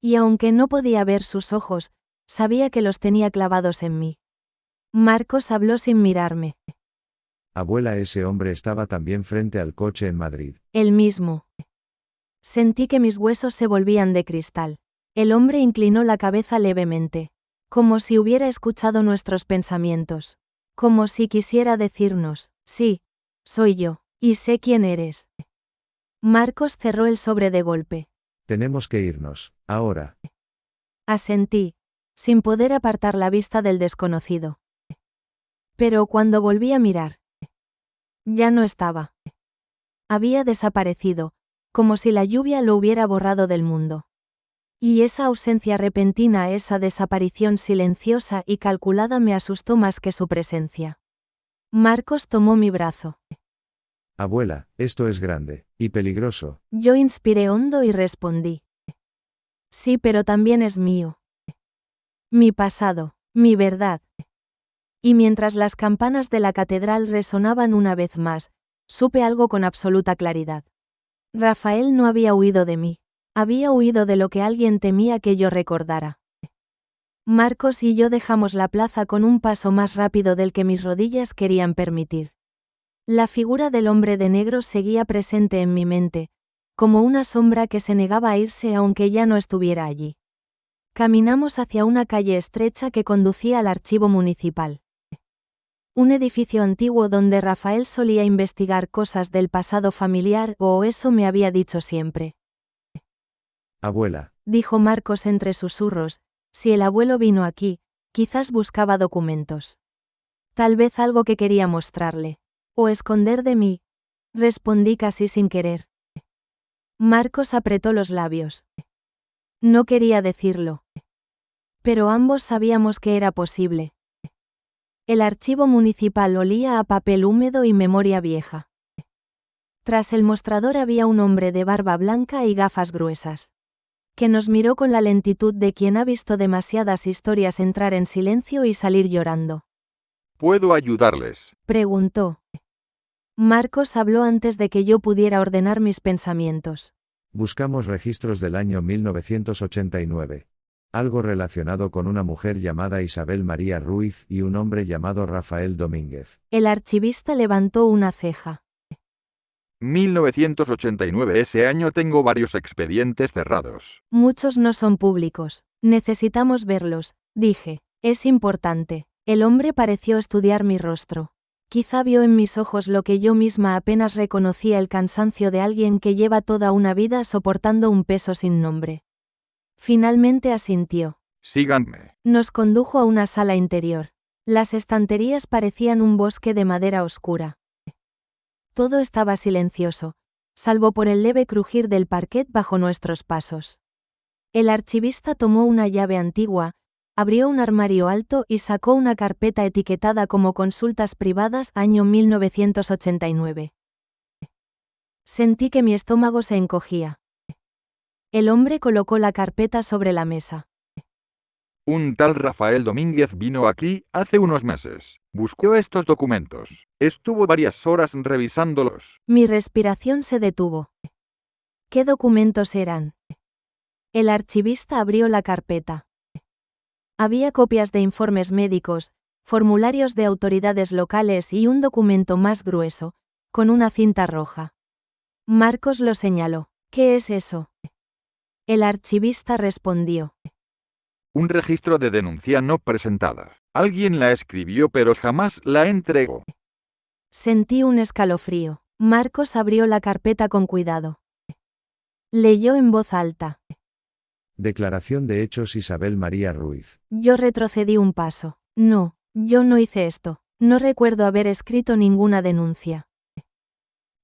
Speaker 1: Y aunque no podía ver sus ojos, sabía que los tenía clavados en mí. Marcos habló sin mirarme.
Speaker 2: Abuela, ese hombre estaba también frente al coche en Madrid.
Speaker 1: El mismo. Sentí que mis huesos se volvían de cristal. El hombre inclinó la cabeza levemente, como si hubiera escuchado nuestros pensamientos. Como si quisiera decirnos, sí, soy yo, y sé quién eres. Marcos cerró el sobre de golpe.
Speaker 2: Tenemos que irnos, ahora.
Speaker 1: Asentí, sin poder apartar la vista del desconocido. Pero cuando volví a mirar, ya no estaba. Había desaparecido, como si la lluvia lo hubiera borrado del mundo. Y esa ausencia repentina, esa desaparición silenciosa y calculada me asustó más que su presencia. Marcos tomó mi brazo.
Speaker 2: Abuela, esto es grande, y peligroso.
Speaker 1: Yo inspiré hondo y respondí. Sí, pero también es mío. Mi pasado, mi verdad. Y mientras las campanas de la catedral resonaban una vez más, supe algo con absoluta claridad. Rafael no había huido de mí. Había huido de lo que alguien temía que yo recordara. Marcos y yo dejamos la plaza con un paso más rápido del que mis rodillas querían permitir. La figura del hombre de negro seguía presente en mi mente, como una sombra que se negaba a irse aunque ya no estuviera allí. Caminamos hacia una calle estrecha que conducía al archivo municipal. Un edificio antiguo donde Rafael solía investigar cosas del pasado familiar, o eso me había dicho siempre.
Speaker 2: Abuela.
Speaker 1: Dijo Marcos entre susurros, si el abuelo vino aquí, quizás buscaba documentos. Tal vez algo que quería mostrarle. O esconder de mí. Respondí casi sin querer. Marcos apretó los labios. No quería decirlo. Pero ambos sabíamos que era posible. El archivo municipal olía a papel húmedo y memoria vieja. Tras el mostrador había un hombre de barba blanca y gafas gruesas, que nos miró con la lentitud de quien ha visto demasiadas historias entrar en silencio y salir llorando.
Speaker 4: ¿Puedo ayudarles?
Speaker 1: Preguntó. Marcos habló antes de que yo pudiera ordenar mis pensamientos.
Speaker 2: Buscamos registros del año 1989. Algo relacionado con una mujer llamada Isabel María Ruiz y un hombre llamado Rafael Domínguez.
Speaker 1: El archivista levantó una ceja.
Speaker 4: 1989. Ese año tengo varios expedientes cerrados.
Speaker 1: Muchos no son públicos. Necesitamos verlos, dije. Es importante. El hombre pareció estudiar mi rostro. Quizá vio en mis ojos lo que yo misma apenas reconocía, el cansancio de alguien que lleva toda una vida soportando un peso sin nombre. Finalmente asintió.
Speaker 4: Síganme.
Speaker 1: Nos condujo a una sala interior. Las estanterías parecían un bosque de madera oscura. Todo estaba silencioso, salvo por el leve crujir del parquet bajo nuestros pasos. El archivista tomó una llave antigua, abrió un armario alto y sacó una carpeta etiquetada como Consultas Privadas, año 1989. Sentí que mi estómago se encogía. El hombre colocó la carpeta sobre la mesa.
Speaker 4: Un tal Rafael Domínguez vino aquí hace unos meses. Buscó estos documentos. Estuvo varias horas revisándolos.
Speaker 1: Mi respiración se detuvo. ¿Qué documentos eran? El archivista abrió la carpeta. Había copias de informes médicos, formularios de autoridades locales y un documento más grueso, con una cinta roja. Marcos lo señaló. ¿Qué es eso? El archivista respondió.
Speaker 4: Un registro de denuncia no presentada. Alguien la escribió pero jamás la entregó.
Speaker 1: Sentí un escalofrío. Marcos abrió la carpeta con cuidado. Leyó en voz alta.
Speaker 2: Declaración de hechos Isabel María Ruiz.
Speaker 1: Yo retrocedí un paso. No, yo no hice esto. No recuerdo haber escrito ninguna denuncia,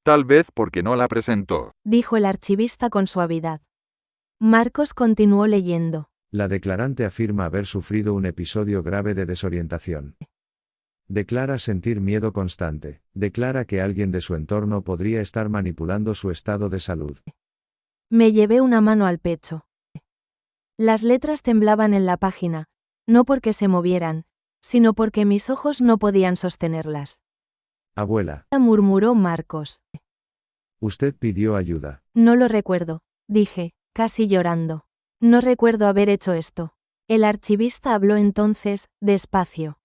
Speaker 4: Tal vez porque no la presentó.
Speaker 1: dijo el archivista con suavidad. Marcos continuó leyendo.
Speaker 2: La declarante afirma haber sufrido un episodio grave de desorientación. Declara sentir miedo constante. Declara que alguien de su entorno podría estar manipulando su estado de salud.
Speaker 1: Me llevé una mano al pecho. Las letras temblaban en la página, no porque se movieran, sino porque mis ojos no podían sostenerlas.
Speaker 2: Abuela,
Speaker 1: Murmuró Marcos.
Speaker 2: usted pidió ayuda.
Speaker 1: No lo recuerdo, dije, casi llorando. No recuerdo haber hecho esto. El archivista habló entonces, despacio.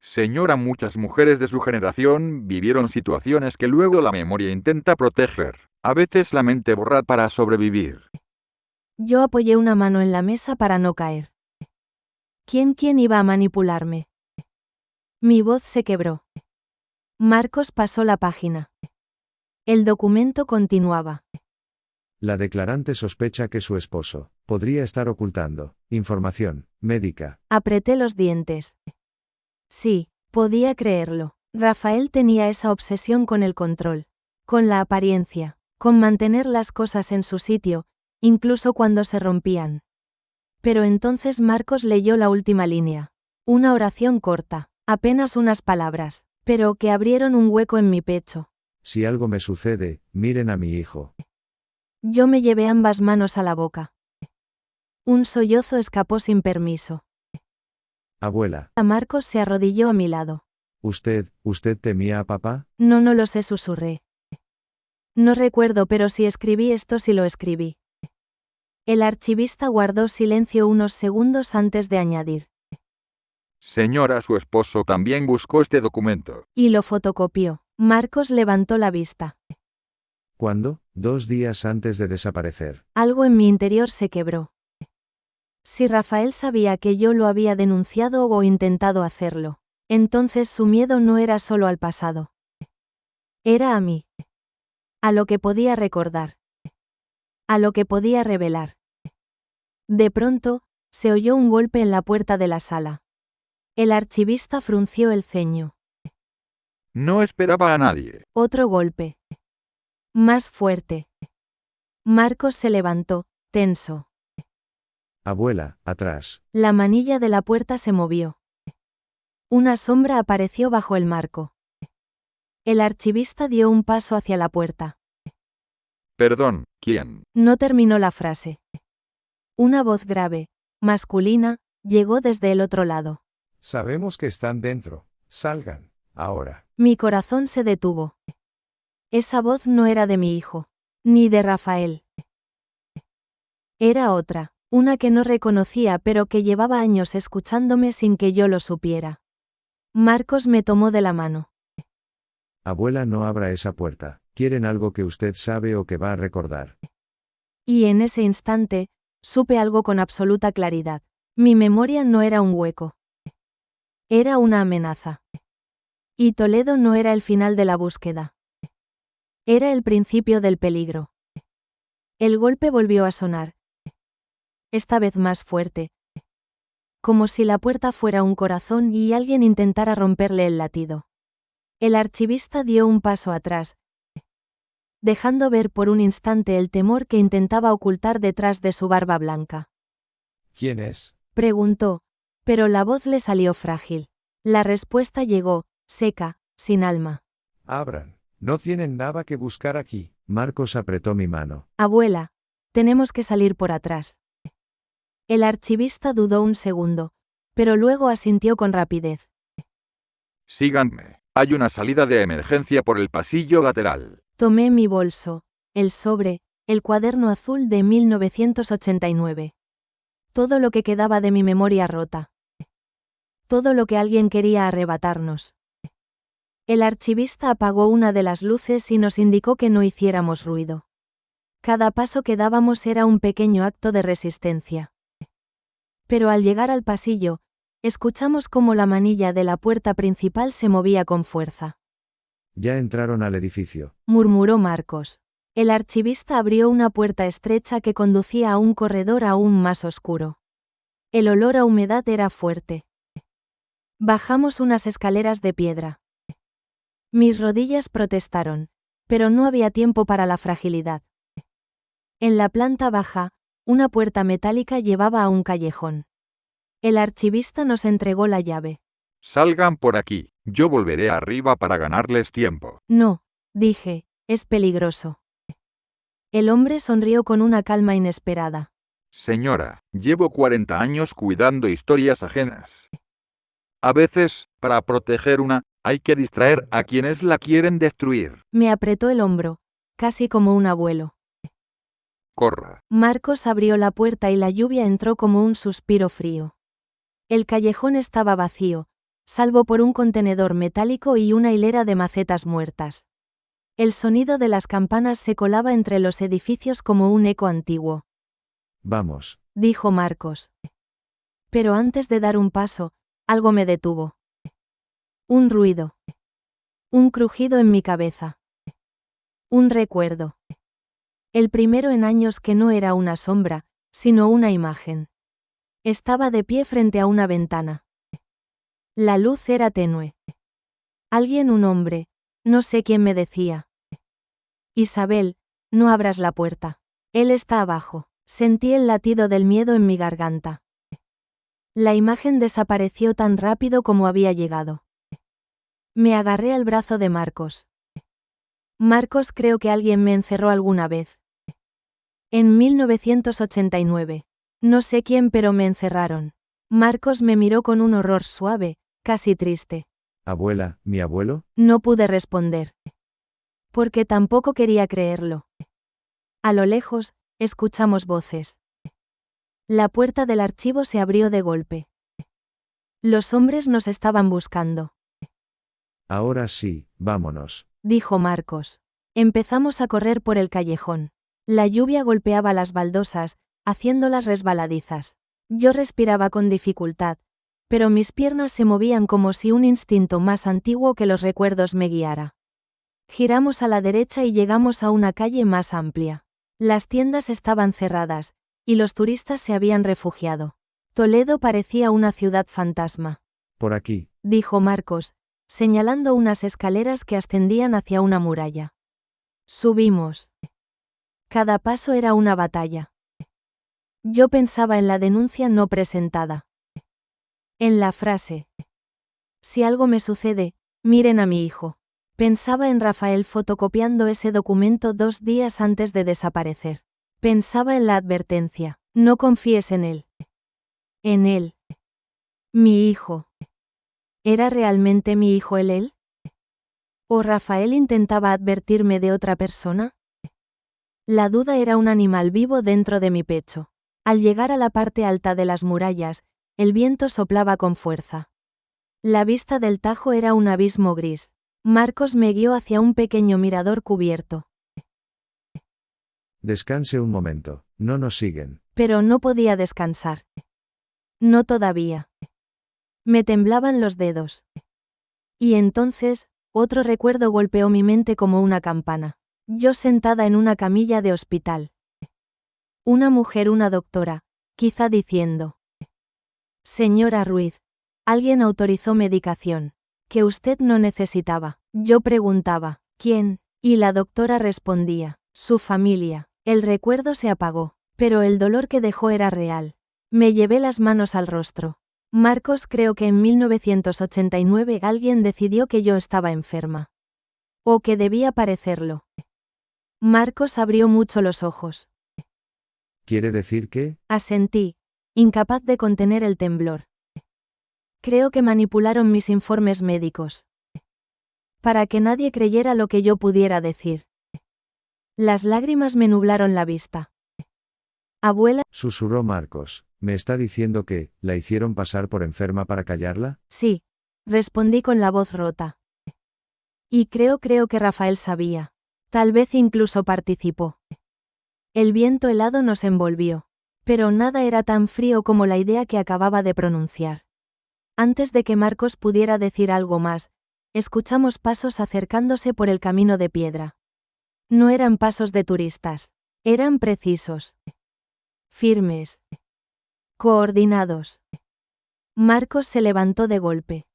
Speaker 4: Señora, muchas mujeres de su generación vivieron situaciones que luego la memoria intenta proteger. A veces la mente borra para sobrevivir.
Speaker 1: Yo apoyé una mano en la mesa para no caer. ¿Quién iba a manipularme? Mi voz se quebró. Marcos pasó la página. El documento continuaba.
Speaker 2: La declarante sospecha que su esposo podría estar ocultando información médica.
Speaker 1: Apreté los dientes. Sí, podía creerlo. Rafael tenía esa obsesión con el control, con la apariencia, con mantener las cosas en su sitio, incluso cuando se rompían. Pero entonces Marcos leyó la última línea. Una oración corta, apenas unas palabras, pero que abrieron un hueco en mi pecho.
Speaker 2: Si algo me sucede, miren a mi hijo.
Speaker 1: Yo me llevé ambas manos a la boca. Un sollozo escapó sin permiso.
Speaker 2: Abuela,
Speaker 1: Marcos se arrodilló a mi lado.
Speaker 2: ¿usted temía a papá?
Speaker 1: No lo sé, susurré. No recuerdo, pero si escribí esto, sí lo escribí. El archivista guardó silencio unos segundos antes de añadir.
Speaker 4: Señora, su esposo también buscó este documento.
Speaker 1: Y lo fotocopió. Marcos levantó la vista.
Speaker 2: ¿Cuándo? 2 días antes de desaparecer.
Speaker 1: Algo en mi interior se quebró. Si Rafael sabía que yo lo había denunciado o intentado hacerlo, entonces su miedo no era solo al pasado. Era a mí. A lo que podía recordar. A lo que podía revelar. De pronto, se oyó un golpe en la puerta de la sala. El archivista frunció el ceño.
Speaker 4: No esperaba a nadie.
Speaker 1: Otro golpe. Más fuerte. Marcos se levantó, tenso.
Speaker 2: Abuela, atrás.
Speaker 1: La manilla de la puerta se movió. Una sombra apareció bajo el marco. El archivista dio un paso hacia la puerta.
Speaker 4: Perdón, ¿quién?
Speaker 1: No terminó la frase. Una voz grave, masculina, llegó desde el otro lado.
Speaker 2: Sabemos que están dentro. Salgan, ahora.
Speaker 1: Mi corazón se detuvo. Esa voz no era de mi hijo, ni de Rafael. Era otra, una que no reconocía pero que llevaba años escuchándome sin que yo lo supiera. Marcos me tomó de la mano.
Speaker 2: Abuela, no abra esa puerta. Quieren algo que usted sabe o que va a recordar.
Speaker 1: Y en ese instante, supe algo con absoluta claridad. Mi memoria no era un hueco. Era una amenaza. Y Toledo no era el final de la búsqueda. Era el principio del peligro. El golpe volvió a sonar. Esta vez más fuerte. Como si la puerta fuera un corazón y alguien intentara romperle el latido. El archivista dio un paso atrás, dejando ver por un instante el temor que intentaba ocultar detrás de su barba blanca.
Speaker 2: ¿Quién es?
Speaker 1: Preguntó, pero la voz le salió frágil. La respuesta llegó, seca, sin alma.
Speaker 2: Abran. No tienen nada que buscar aquí. Marcos apretó mi mano.
Speaker 1: Abuela, tenemos que salir por atrás. El archivista dudó un segundo, pero luego asintió con rapidez.
Speaker 4: Síganme. Hay una salida de emergencia por el pasillo lateral.
Speaker 1: Tomé mi bolso, el sobre, el cuaderno azul de 1989. Todo lo que quedaba de mi memoria rota. Todo lo que alguien quería arrebatarnos. El archivista apagó una de las luces y nos indicó que no hiciéramos ruido. Cada paso que dábamos era un pequeño acto de resistencia. Pero al llegar al pasillo, escuchamos cómo la manilla de la puerta principal se movía con fuerza.
Speaker 2: Ya entraron al edificio.
Speaker 1: Murmuró Marcos. El archivista abrió una puerta estrecha que conducía a un corredor aún más oscuro. El olor a humedad era fuerte. Bajamos unas escaleras de piedra. Mis rodillas protestaron, pero no había tiempo para la fragilidad. En la planta baja, una puerta metálica llevaba a un callejón. El archivista nos entregó la llave.
Speaker 4: Salgan por aquí, yo volveré arriba para ganarles tiempo.
Speaker 1: No, dije, es peligroso. El hombre sonrió con una calma inesperada.
Speaker 4: Señora, llevo 40 años cuidando historias ajenas. A veces, para proteger una, hay que distraer a quienes la quieren destruir.
Speaker 1: Me apretó el hombro, casi como un abuelo.
Speaker 4: Corra.
Speaker 1: Marcos abrió la puerta y la lluvia entró como un suspiro frío. El callejón estaba vacío, salvo por un contenedor metálico y una hilera de macetas muertas. El sonido de las campanas se colaba entre los edificios como un eco antiguo.
Speaker 2: Vamos.
Speaker 1: Dijo Marcos. Pero antes de dar un paso, algo me detuvo. Un ruido. Un crujido en mi cabeza. Un recuerdo. El primero en años que no era una sombra, sino una imagen. Estaba de pie frente a una ventana. La luz era tenue. Alguien, un hombre, no sé quién me decía. Isabel, no abras la puerta. Él está abajo. Sentí el latido del miedo en mi garganta. La imagen desapareció tan rápido como había llegado. Me agarré al brazo de Marcos. Marcos, creo que alguien me encerró alguna vez. En 1989. No sé quién, pero me encerraron. Marcos me miró con un horror suave, casi triste.
Speaker 2: Abuela, ¿mi abuelo?
Speaker 1: No pude responder. Porque tampoco quería creerlo. A lo lejos, escuchamos voces. La puerta del archivo se abrió de golpe. Los hombres nos estaban buscando.
Speaker 2: Ahora sí, vámonos.
Speaker 1: Dijo Marcos. Empezamos a correr por el callejón. La lluvia golpeaba las baldosas, haciéndolas resbaladizas. Yo respiraba con dificultad, pero mis piernas se movían como si un instinto más antiguo que los recuerdos me guiara. Giramos a la derecha y llegamos a una calle más amplia. Las tiendas estaban cerradas, y los turistas se habían refugiado. Toledo parecía una ciudad fantasma.
Speaker 2: Por aquí.
Speaker 1: Dijo Marcos, señalando unas escaleras que ascendían hacia una muralla. Subimos. Cada paso era una batalla. Yo pensaba en la denuncia no presentada. En la frase. Si algo me sucede, miren a mi hijo. Pensaba en Rafael fotocopiando ese documento 2 días antes de desaparecer. Pensaba en la advertencia. No confíes en él. En él. Mi hijo. ¿Era realmente mi hijo él? ¿O Rafael intentaba advertirme de otra persona? La duda era un animal vivo dentro de mi pecho. Al llegar a la parte alta de las murallas, el viento soplaba con fuerza. La vista del Tajo era un abismo gris. Marcos me guió hacia un pequeño mirador cubierto.
Speaker 2: Descanse un momento, no nos siguen.
Speaker 1: Pero no podía descansar. No todavía. Me temblaban los dedos. Y entonces, otro recuerdo golpeó mi mente como una campana. Yo sentada en una camilla de hospital. Una mujer, una doctora, quizá diciendo: Señora Ruiz, alguien autorizó medicación que usted no necesitaba. Yo preguntaba, ¿quién? Y la doctora respondía, su familia. El recuerdo se apagó, pero el dolor que dejó era real. Me llevé las manos al rostro. Marcos, creo que en 1989 alguien decidió que yo estaba enferma. O que debía parecerlo. Marcos abrió mucho los ojos.
Speaker 2: ¿Quiere decir que?
Speaker 1: Asentí, incapaz de contener el temblor. Creo que manipularon mis informes médicos. Para que nadie creyera lo que yo pudiera decir. Las lágrimas me nublaron la vista. Abuela,
Speaker 2: Susurró Marcos. ¿Me está diciendo que la hicieron pasar por enferma para callarla?
Speaker 1: sí, respondí con la voz rota. Y creo que Rafael sabía. Tal vez incluso participó. El viento helado nos envolvió. Pero nada era tan frío como la idea que acababa de pronunciar. Antes de que Marcos pudiera decir algo más, escuchamos pasos acercándose por el camino de piedra. No eran pasos de turistas. Eran precisos. Firmes. Coordinados. Marcos se levantó de golpe.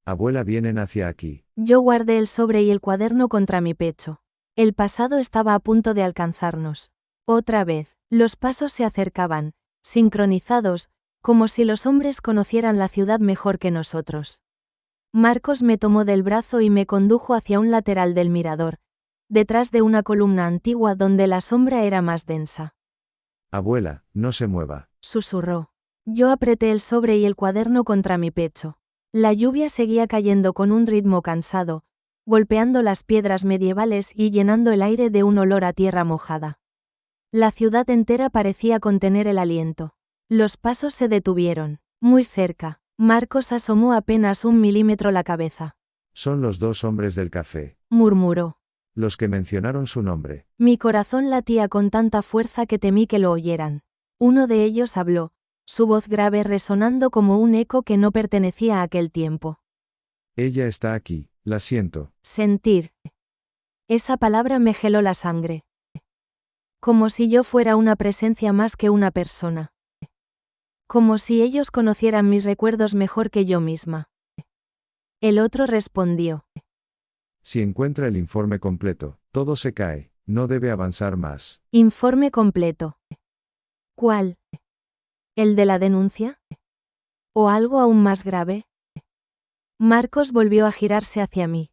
Speaker 2: Abuela, vienen hacia aquí.
Speaker 1: Yo guardé el sobre y el cuaderno contra mi pecho. El pasado estaba a punto de alcanzarnos. Otra vez, los pasos se acercaban, sincronizados, como si los hombres conocieran la ciudad mejor que nosotros. Marcos me tomó del brazo y me condujo hacia un lateral del mirador, detrás de una columna antigua donde la sombra era más densa.
Speaker 2: Abuela, no se mueva.
Speaker 1: Susurró. Yo apreté el sobre y el cuaderno contra mi pecho. La lluvia seguía cayendo con un ritmo cansado, golpeando las piedras medievales y llenando el aire de un olor a tierra mojada. La ciudad entera parecía contener el aliento. Los pasos se detuvieron. Muy cerca. Marcos asomó apenas 1 milímetro la cabeza.
Speaker 2: Son los 2 hombres del café.
Speaker 1: Murmuró.
Speaker 2: Los que mencionaron su nombre.
Speaker 1: Mi corazón latía con tanta fuerza que temí que lo oyeran. Uno de ellos habló, su voz grave resonando como un eco que no pertenecía a aquel tiempo.
Speaker 2: Ella está aquí, la siento.
Speaker 1: Sentir. Esa palabra me geló la sangre. Como si yo fuera una presencia más que una persona. Como si ellos conocieran mis recuerdos mejor que yo misma. El otro respondió.
Speaker 2: Si encuentra el informe completo, todo se cae, no debe avanzar más.
Speaker 1: Informe completo. ¿Cuál? ¿El de la denuncia? ¿O algo aún más grave? Marcos volvió a girarse hacia mí.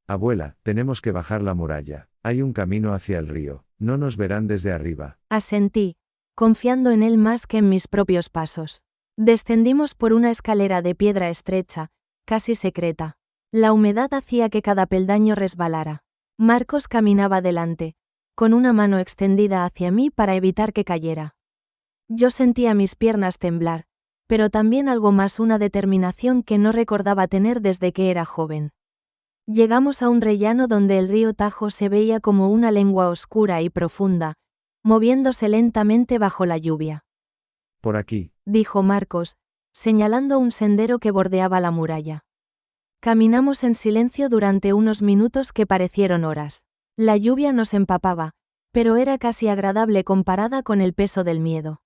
Speaker 2: Abuela, tenemos que bajar la muralla. Hay un camino hacia el río. No nos verán desde arriba.
Speaker 1: Asentí, confiando en él más que en mis propios pasos. Descendimos por una escalera de piedra estrecha, casi secreta. La humedad hacía que cada peldaño resbalara. Marcos caminaba delante, con una mano extendida hacia mí para evitar que cayera. Yo sentía mis piernas temblar, pero también algo más, una determinación que no recordaba tener desde que era joven. Llegamos a un rellano donde el río Tajo se veía como una lengua oscura y profunda, moviéndose lentamente bajo la lluvia.
Speaker 2: Por aquí,
Speaker 1: dijo Marcos, señalando un sendero que bordeaba la muralla. Caminamos en silencio durante unos minutos que parecieron horas. La lluvia nos empapaba, pero era casi agradable comparada con el peso del miedo.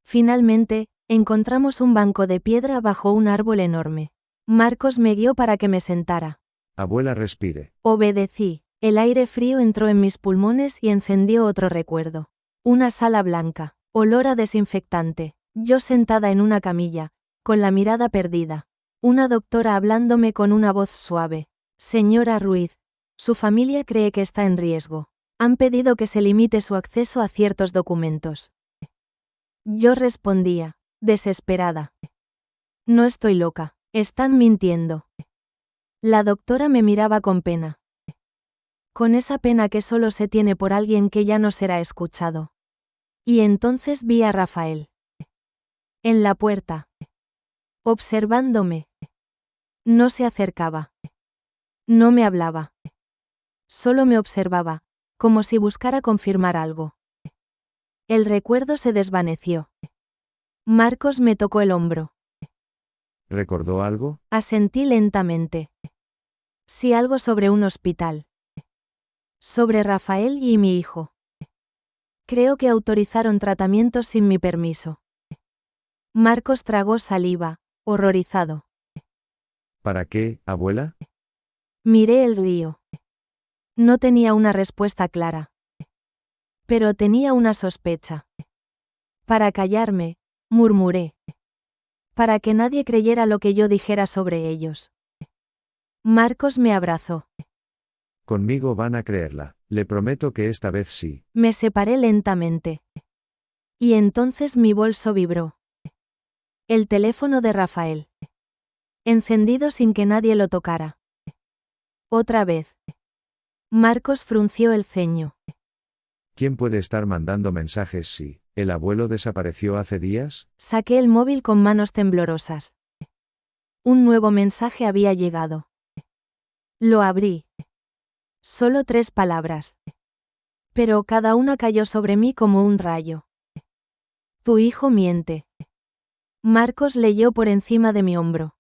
Speaker 1: Finalmente, encontramos un banco de piedra bajo un árbol enorme. Marcos me guió para que me sentara.
Speaker 2: Abuela, respire.
Speaker 1: Obedecí. El aire frío entró en mis pulmones y encendió otro recuerdo. Una sala blanca, olor a desinfectante. Yo sentada en una camilla, con la mirada perdida. Una doctora hablándome con una voz suave. Señora Ruiz, su familia cree que está en riesgo. Han pedido que se limite su acceso a ciertos documentos. Yo respondía, desesperada. No estoy loca. Están mintiendo. La doctora me miraba con pena. Con esa pena que solo se tiene por alguien que ya no será escuchado. Y entonces vi a Rafael. En la puerta. Observándome. No se acercaba. No me hablaba. Solo me observaba, como si buscara confirmar algo. El recuerdo se desvaneció. Marcos me tocó el hombro.
Speaker 2: ¿Recordó algo?
Speaker 1: Asentí lentamente. Sí, algo sobre un hospital. Sobre Rafael y mi hijo. Creo que autorizaron tratamientos sin mi permiso. Marcos tragó saliva, horrorizado.
Speaker 2: ¿Para qué, abuela?
Speaker 1: Miré el río. No tenía una respuesta clara. Pero tenía una sospecha. Para callarme, murmuré. Para que nadie creyera lo que yo dijera sobre ellos. Marcos me abrazó.
Speaker 2: Conmigo van a creerla. Le prometo que esta vez sí.
Speaker 1: Me separé lentamente. Y entonces mi bolso vibró. El teléfono de Rafael. Encendido sin que nadie lo tocara. Otra vez. Marcos frunció el ceño.
Speaker 2: ¿Quién puede estar mandando mensajes si el abuelo desapareció hace días?
Speaker 1: Saqué el móvil con manos temblorosas. Un nuevo mensaje había llegado. Lo abrí. Solo 3 palabras. Pero cada una cayó sobre mí como un rayo. Tu hijo miente. Marcos leyó por encima de mi hombro.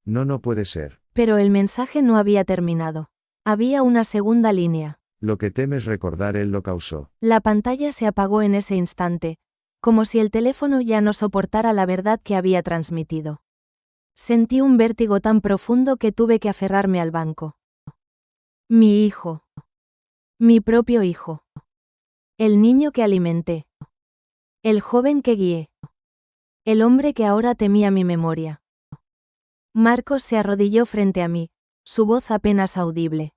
Speaker 2: No puede ser.
Speaker 1: Pero el mensaje no había terminado. Había una segunda línea.
Speaker 2: Lo que temes recordar él lo causó.
Speaker 1: La pantalla se apagó en ese instante, como si el teléfono ya no soportara la verdad que había transmitido. Sentí un vértigo tan profundo que tuve que aferrarme al banco. Mi hijo. Mi propio hijo. El niño que alimenté. El joven que guié. El hombre que ahora temía mi memoria. Marcos se arrodilló frente a mí, su voz apenas audible.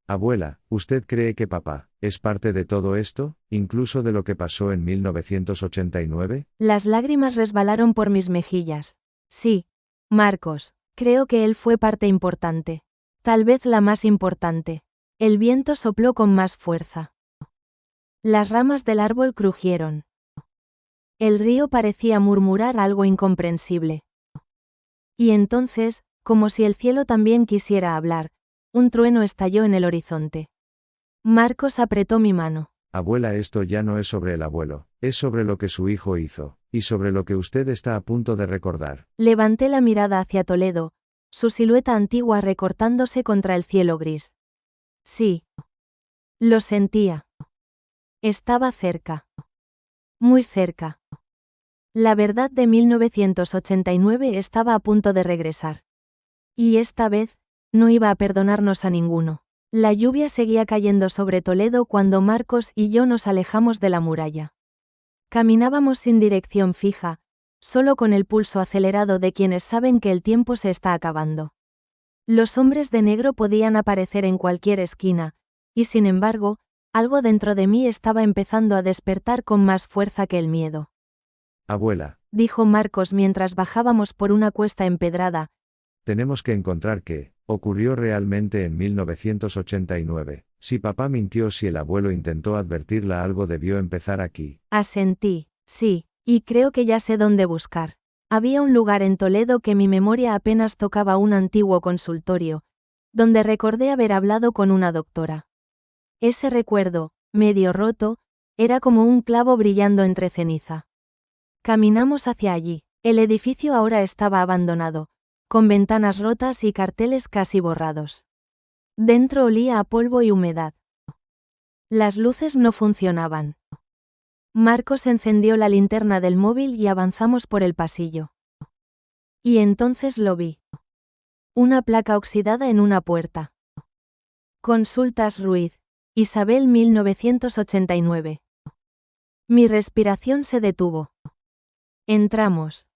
Speaker 2: Abuela, ¿usted cree que papá es parte de todo esto, incluso de lo que pasó en 1989?
Speaker 1: Las lágrimas resbalaron por mis mejillas. Sí, Marcos, creo que él fue parte importante. Tal vez la más importante. El viento sopló con más fuerza. Las ramas del árbol crujieron. El río parecía murmurar algo incomprensible. Y entonces, como si el cielo también quisiera hablar, un trueno estalló en el horizonte. Marcos apretó mi mano.
Speaker 2: Abuela, esto ya no es sobre el abuelo, es sobre lo que su hijo hizo, y sobre lo que usted está a punto de recordar.
Speaker 1: Levanté la mirada hacia Toledo, su silueta antigua recortándose contra el cielo gris. Sí. Lo sentía. Estaba cerca. Muy cerca. La verdad de 1989 estaba a punto de regresar. Y esta vez, no iba a perdonarnos a ninguno. La lluvia seguía cayendo sobre Toledo cuando Marcos y yo nos alejamos de la muralla. Caminábamos sin dirección fija, solo con el pulso acelerado de quienes saben que el tiempo se está acabando. Los hombres de negro podían aparecer en cualquier esquina, y sin embargo, algo dentro de mí estaba empezando a despertar con más fuerza que el miedo.
Speaker 2: Abuela,
Speaker 1: Dijo Marcos mientras bajábamos por una cuesta empedrada.
Speaker 2: Tenemos que encontrar qué ocurrió realmente en 1989. Si papá mintió, si el abuelo intentó advertirla, algo debió empezar aquí.
Speaker 1: Asentí, sí, y creo que ya sé dónde buscar. Había un lugar en Toledo que mi memoria apenas tocaba, un antiguo consultorio, donde recordé haber hablado con una doctora. Ese recuerdo, medio roto, era como un clavo brillando entre ceniza. Caminamos hacia allí. El edificio ahora estaba abandonado, con ventanas rotas y carteles casi borrados. Dentro olía a polvo y humedad. Las luces no funcionaban. Marcos encendió la linterna del móvil y avanzamos por el pasillo. Y entonces lo vi. Una placa oxidada en una puerta. Consultas Ruiz, Isabel 1989. Mi respiración se detuvo. Entramos.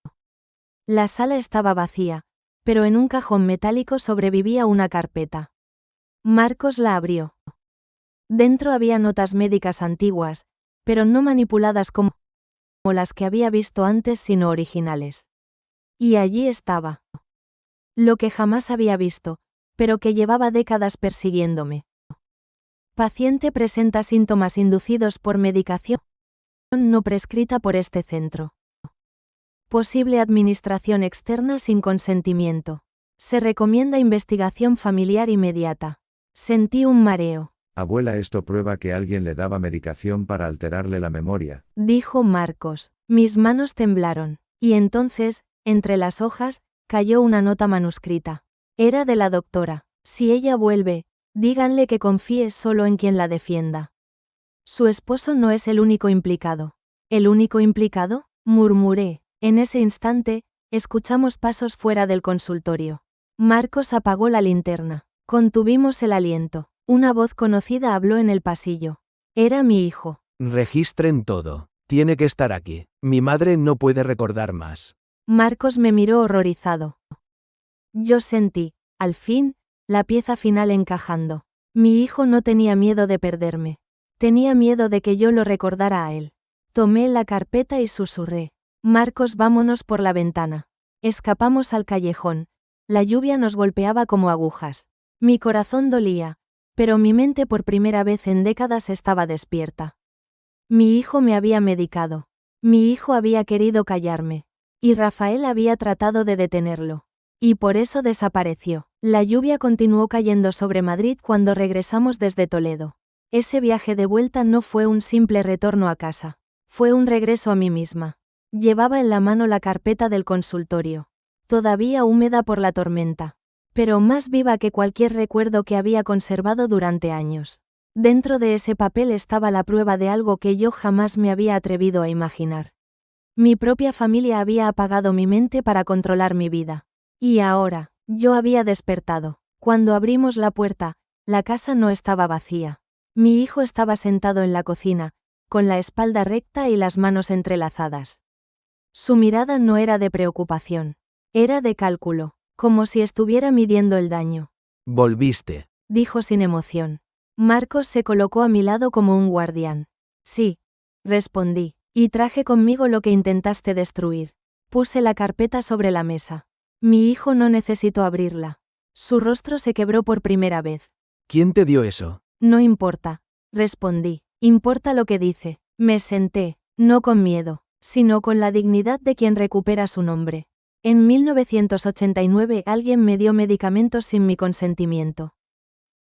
Speaker 1: La sala estaba vacía, pero en un cajón metálico sobrevivía una carpeta. Marcos la abrió. Dentro había notas médicas antiguas, pero no manipuladas como las que había visto antes, sino originales. Y allí estaba. Lo que jamás había visto, pero que llevaba décadas persiguiéndome. Paciente presenta síntomas inducidos por medicación no prescrita por este centro. Posible administración externa sin consentimiento. Se recomienda investigación familiar inmediata. Sentí un mareo.
Speaker 2: Abuela, esto prueba que alguien le daba medicación para alterarle la memoria.
Speaker 1: Dijo Marcos. Mis manos temblaron. Y entonces, entre las hojas, cayó una nota manuscrita. Era de la doctora. Si ella vuelve, díganle que confíe solo en quien la defienda. Su esposo no es el único implicado. ¿El único implicado? Murmuré. En ese instante, escuchamos pasos fuera del consultorio. Marcos apagó la linterna. Contuvimos el aliento. Una voz conocida habló en el pasillo. Era mi hijo.
Speaker 3: Registren todo. Tiene que estar aquí. Mi madre no puede recordar más.
Speaker 1: Marcos me miró horrorizado. Yo sentí, al fin, la pieza final encajando. Mi hijo no tenía miedo de perderme. Tenía miedo de que yo lo recordara a él. Tomé la carpeta y susurré. Marcos, vámonos por la ventana. Escapamos al callejón. La lluvia nos golpeaba como agujas. Mi corazón dolía, pero mi mente por primera vez en décadas estaba despierta. Mi hijo me había medicado. Mi hijo había querido callarme. Y Rafael había tratado de detenerlo. Y por eso desapareció. La lluvia continuó cayendo sobre Madrid cuando regresamos desde Toledo. Ese viaje de vuelta no fue un simple retorno a casa. Fue un regreso a mí misma. Llevaba en la mano la carpeta del consultorio, todavía húmeda por la tormenta, pero más viva que cualquier recuerdo que había conservado durante años. Dentro de ese papel estaba la prueba de algo que yo jamás me había atrevido a imaginar. Mi propia familia había apagado mi mente para controlar mi vida. Y ahora, yo había despertado. Cuando abrimos la puerta, la casa no estaba vacía. Mi hijo estaba sentado en la cocina, con la espalda recta y las manos entrelazadas. Su mirada no era de preocupación, era de cálculo, como si estuviera midiendo el daño.
Speaker 3: Volviste.
Speaker 1: Dijo sin emoción. Marcos se colocó a mi lado como un guardián. Sí, respondí, y traje conmigo lo que intentaste destruir. Puse la carpeta sobre la mesa. Mi hijo no necesitó abrirla. Su rostro se quebró por primera vez.
Speaker 3: ¿Quién te dio eso?
Speaker 1: No importa, respondí. Importa lo que dice. Me senté, no con miedo, sino con la dignidad de quien recupera su nombre. En 1989 alguien me dio medicamentos sin mi consentimiento.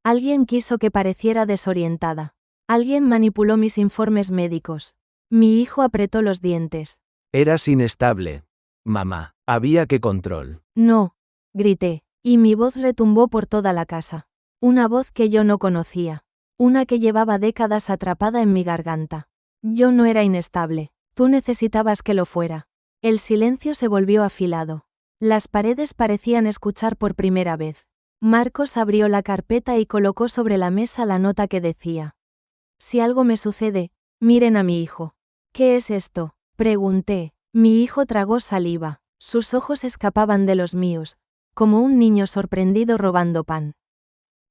Speaker 1: Alguien quiso que pareciera desorientada. Alguien manipuló mis informes médicos. Mi hijo apretó los dientes.
Speaker 3: Eras inestable. Mamá, había que control.
Speaker 1: No, grité, y mi voz retumbó por toda la casa. Una voz que yo no conocía. Una que llevaba décadas atrapada en mi garganta. Yo no era inestable, tú necesitabas que lo fuera. El silencio se volvió afilado. Las paredes parecían escuchar por primera vez. Marcos abrió la carpeta y colocó sobre la mesa la nota que decía: si algo me sucede, miren a mi hijo. ¿Qué es esto?, pregunté. Mi hijo tragó saliva. Sus ojos escapaban de los míos, como un niño sorprendido robando pan.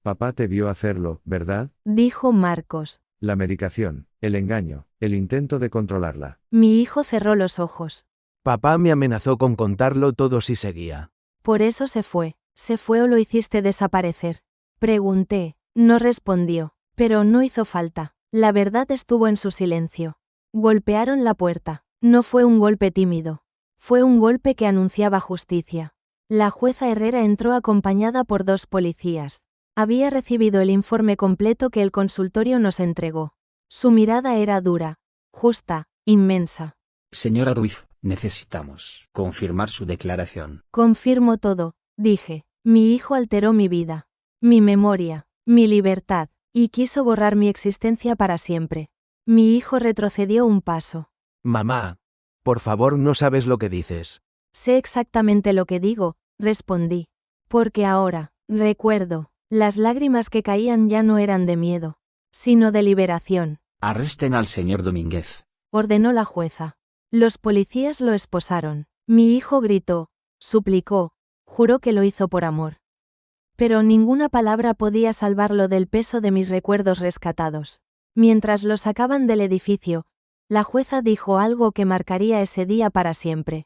Speaker 2: Papá te vio hacerlo, ¿verdad?
Speaker 1: Dijo Marcos.
Speaker 2: La medicación, el engaño, el intento de controlarla.
Speaker 1: Mi hijo cerró los ojos.
Speaker 3: Papá me amenazó con contarlo todo si seguía.
Speaker 1: Por eso se fue. ¿Se fue o lo hiciste desaparecer? Pregunté. No respondió, pero no hizo falta. La verdad estuvo en su silencio. Golpearon la puerta. No fue un golpe tímido. Fue un golpe que anunciaba justicia. La jueza Herrera entró acompañada por 2 policías. Había recibido el informe completo que el consultorio nos entregó. Su mirada era dura, justa, inmensa.
Speaker 5: Señora Ruiz, necesitamos confirmar su declaración.
Speaker 1: Confirmo todo, dije. Mi hijo alteró mi vida, mi memoria, mi libertad, y quiso borrar mi existencia para siempre. Mi hijo retrocedió un paso.
Speaker 3: Mamá, por favor, no sabes lo que dices.
Speaker 1: Sé exactamente lo que digo, respondí. Porque ahora, recuerdo, las lágrimas que caían ya no eran de miedo, sino de liberación.
Speaker 5: Arresten al señor Domínguez.
Speaker 1: Ordenó la jueza. Los policías lo esposaron. Mi hijo gritó, suplicó, juró que lo hizo por amor. Pero ninguna palabra podía salvarlo del peso de mis recuerdos rescatados. Mientras lo sacaban del edificio, la jueza dijo algo que marcaría ese día para siempre.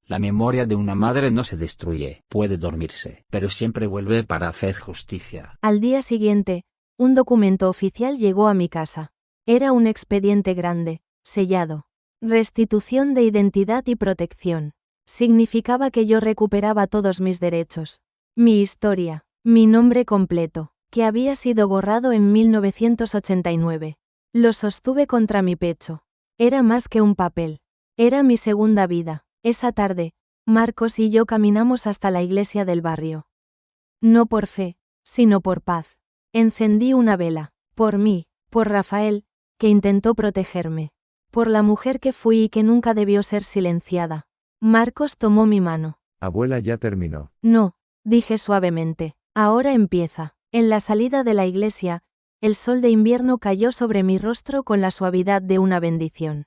Speaker 5: La memoria de una madre no se destruye, puede dormirse, pero siempre vuelve para hacer justicia.
Speaker 1: Al día siguiente, un documento oficial llegó a mi casa. Era un expediente grande, sellado. Restitución de identidad y protección. Significaba que yo recuperaba todos mis derechos. Mi historia, mi nombre completo, que había sido borrado en 1989. Lo sostuve contra mi pecho. Era más que un papel. Era mi segunda vida. Esa tarde, Marcos y yo caminamos hasta la iglesia del barrio. No por fe, sino por paz. Encendí una vela, por mí, por Rafael, que intentó protegerme. Por la mujer que fui y que nunca debió ser silenciada. Marcos tomó mi mano.
Speaker 2: Abuela, ya terminó.
Speaker 1: No, dije suavemente. Ahora empieza. En la salida de la iglesia, el sol de invierno cayó sobre mi rostro con la suavidad de una bendición.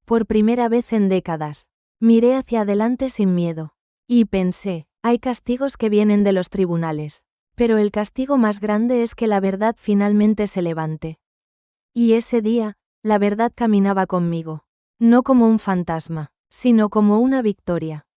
Speaker 1: Por primera vez en décadas, miré hacia adelante sin miedo. Y pensé, hay castigos que vienen de los tribunales. Pero el castigo más grande es que la verdad finalmente se levante. Y ese día, la verdad caminaba conmigo. No como un fantasma, sino como una victoria.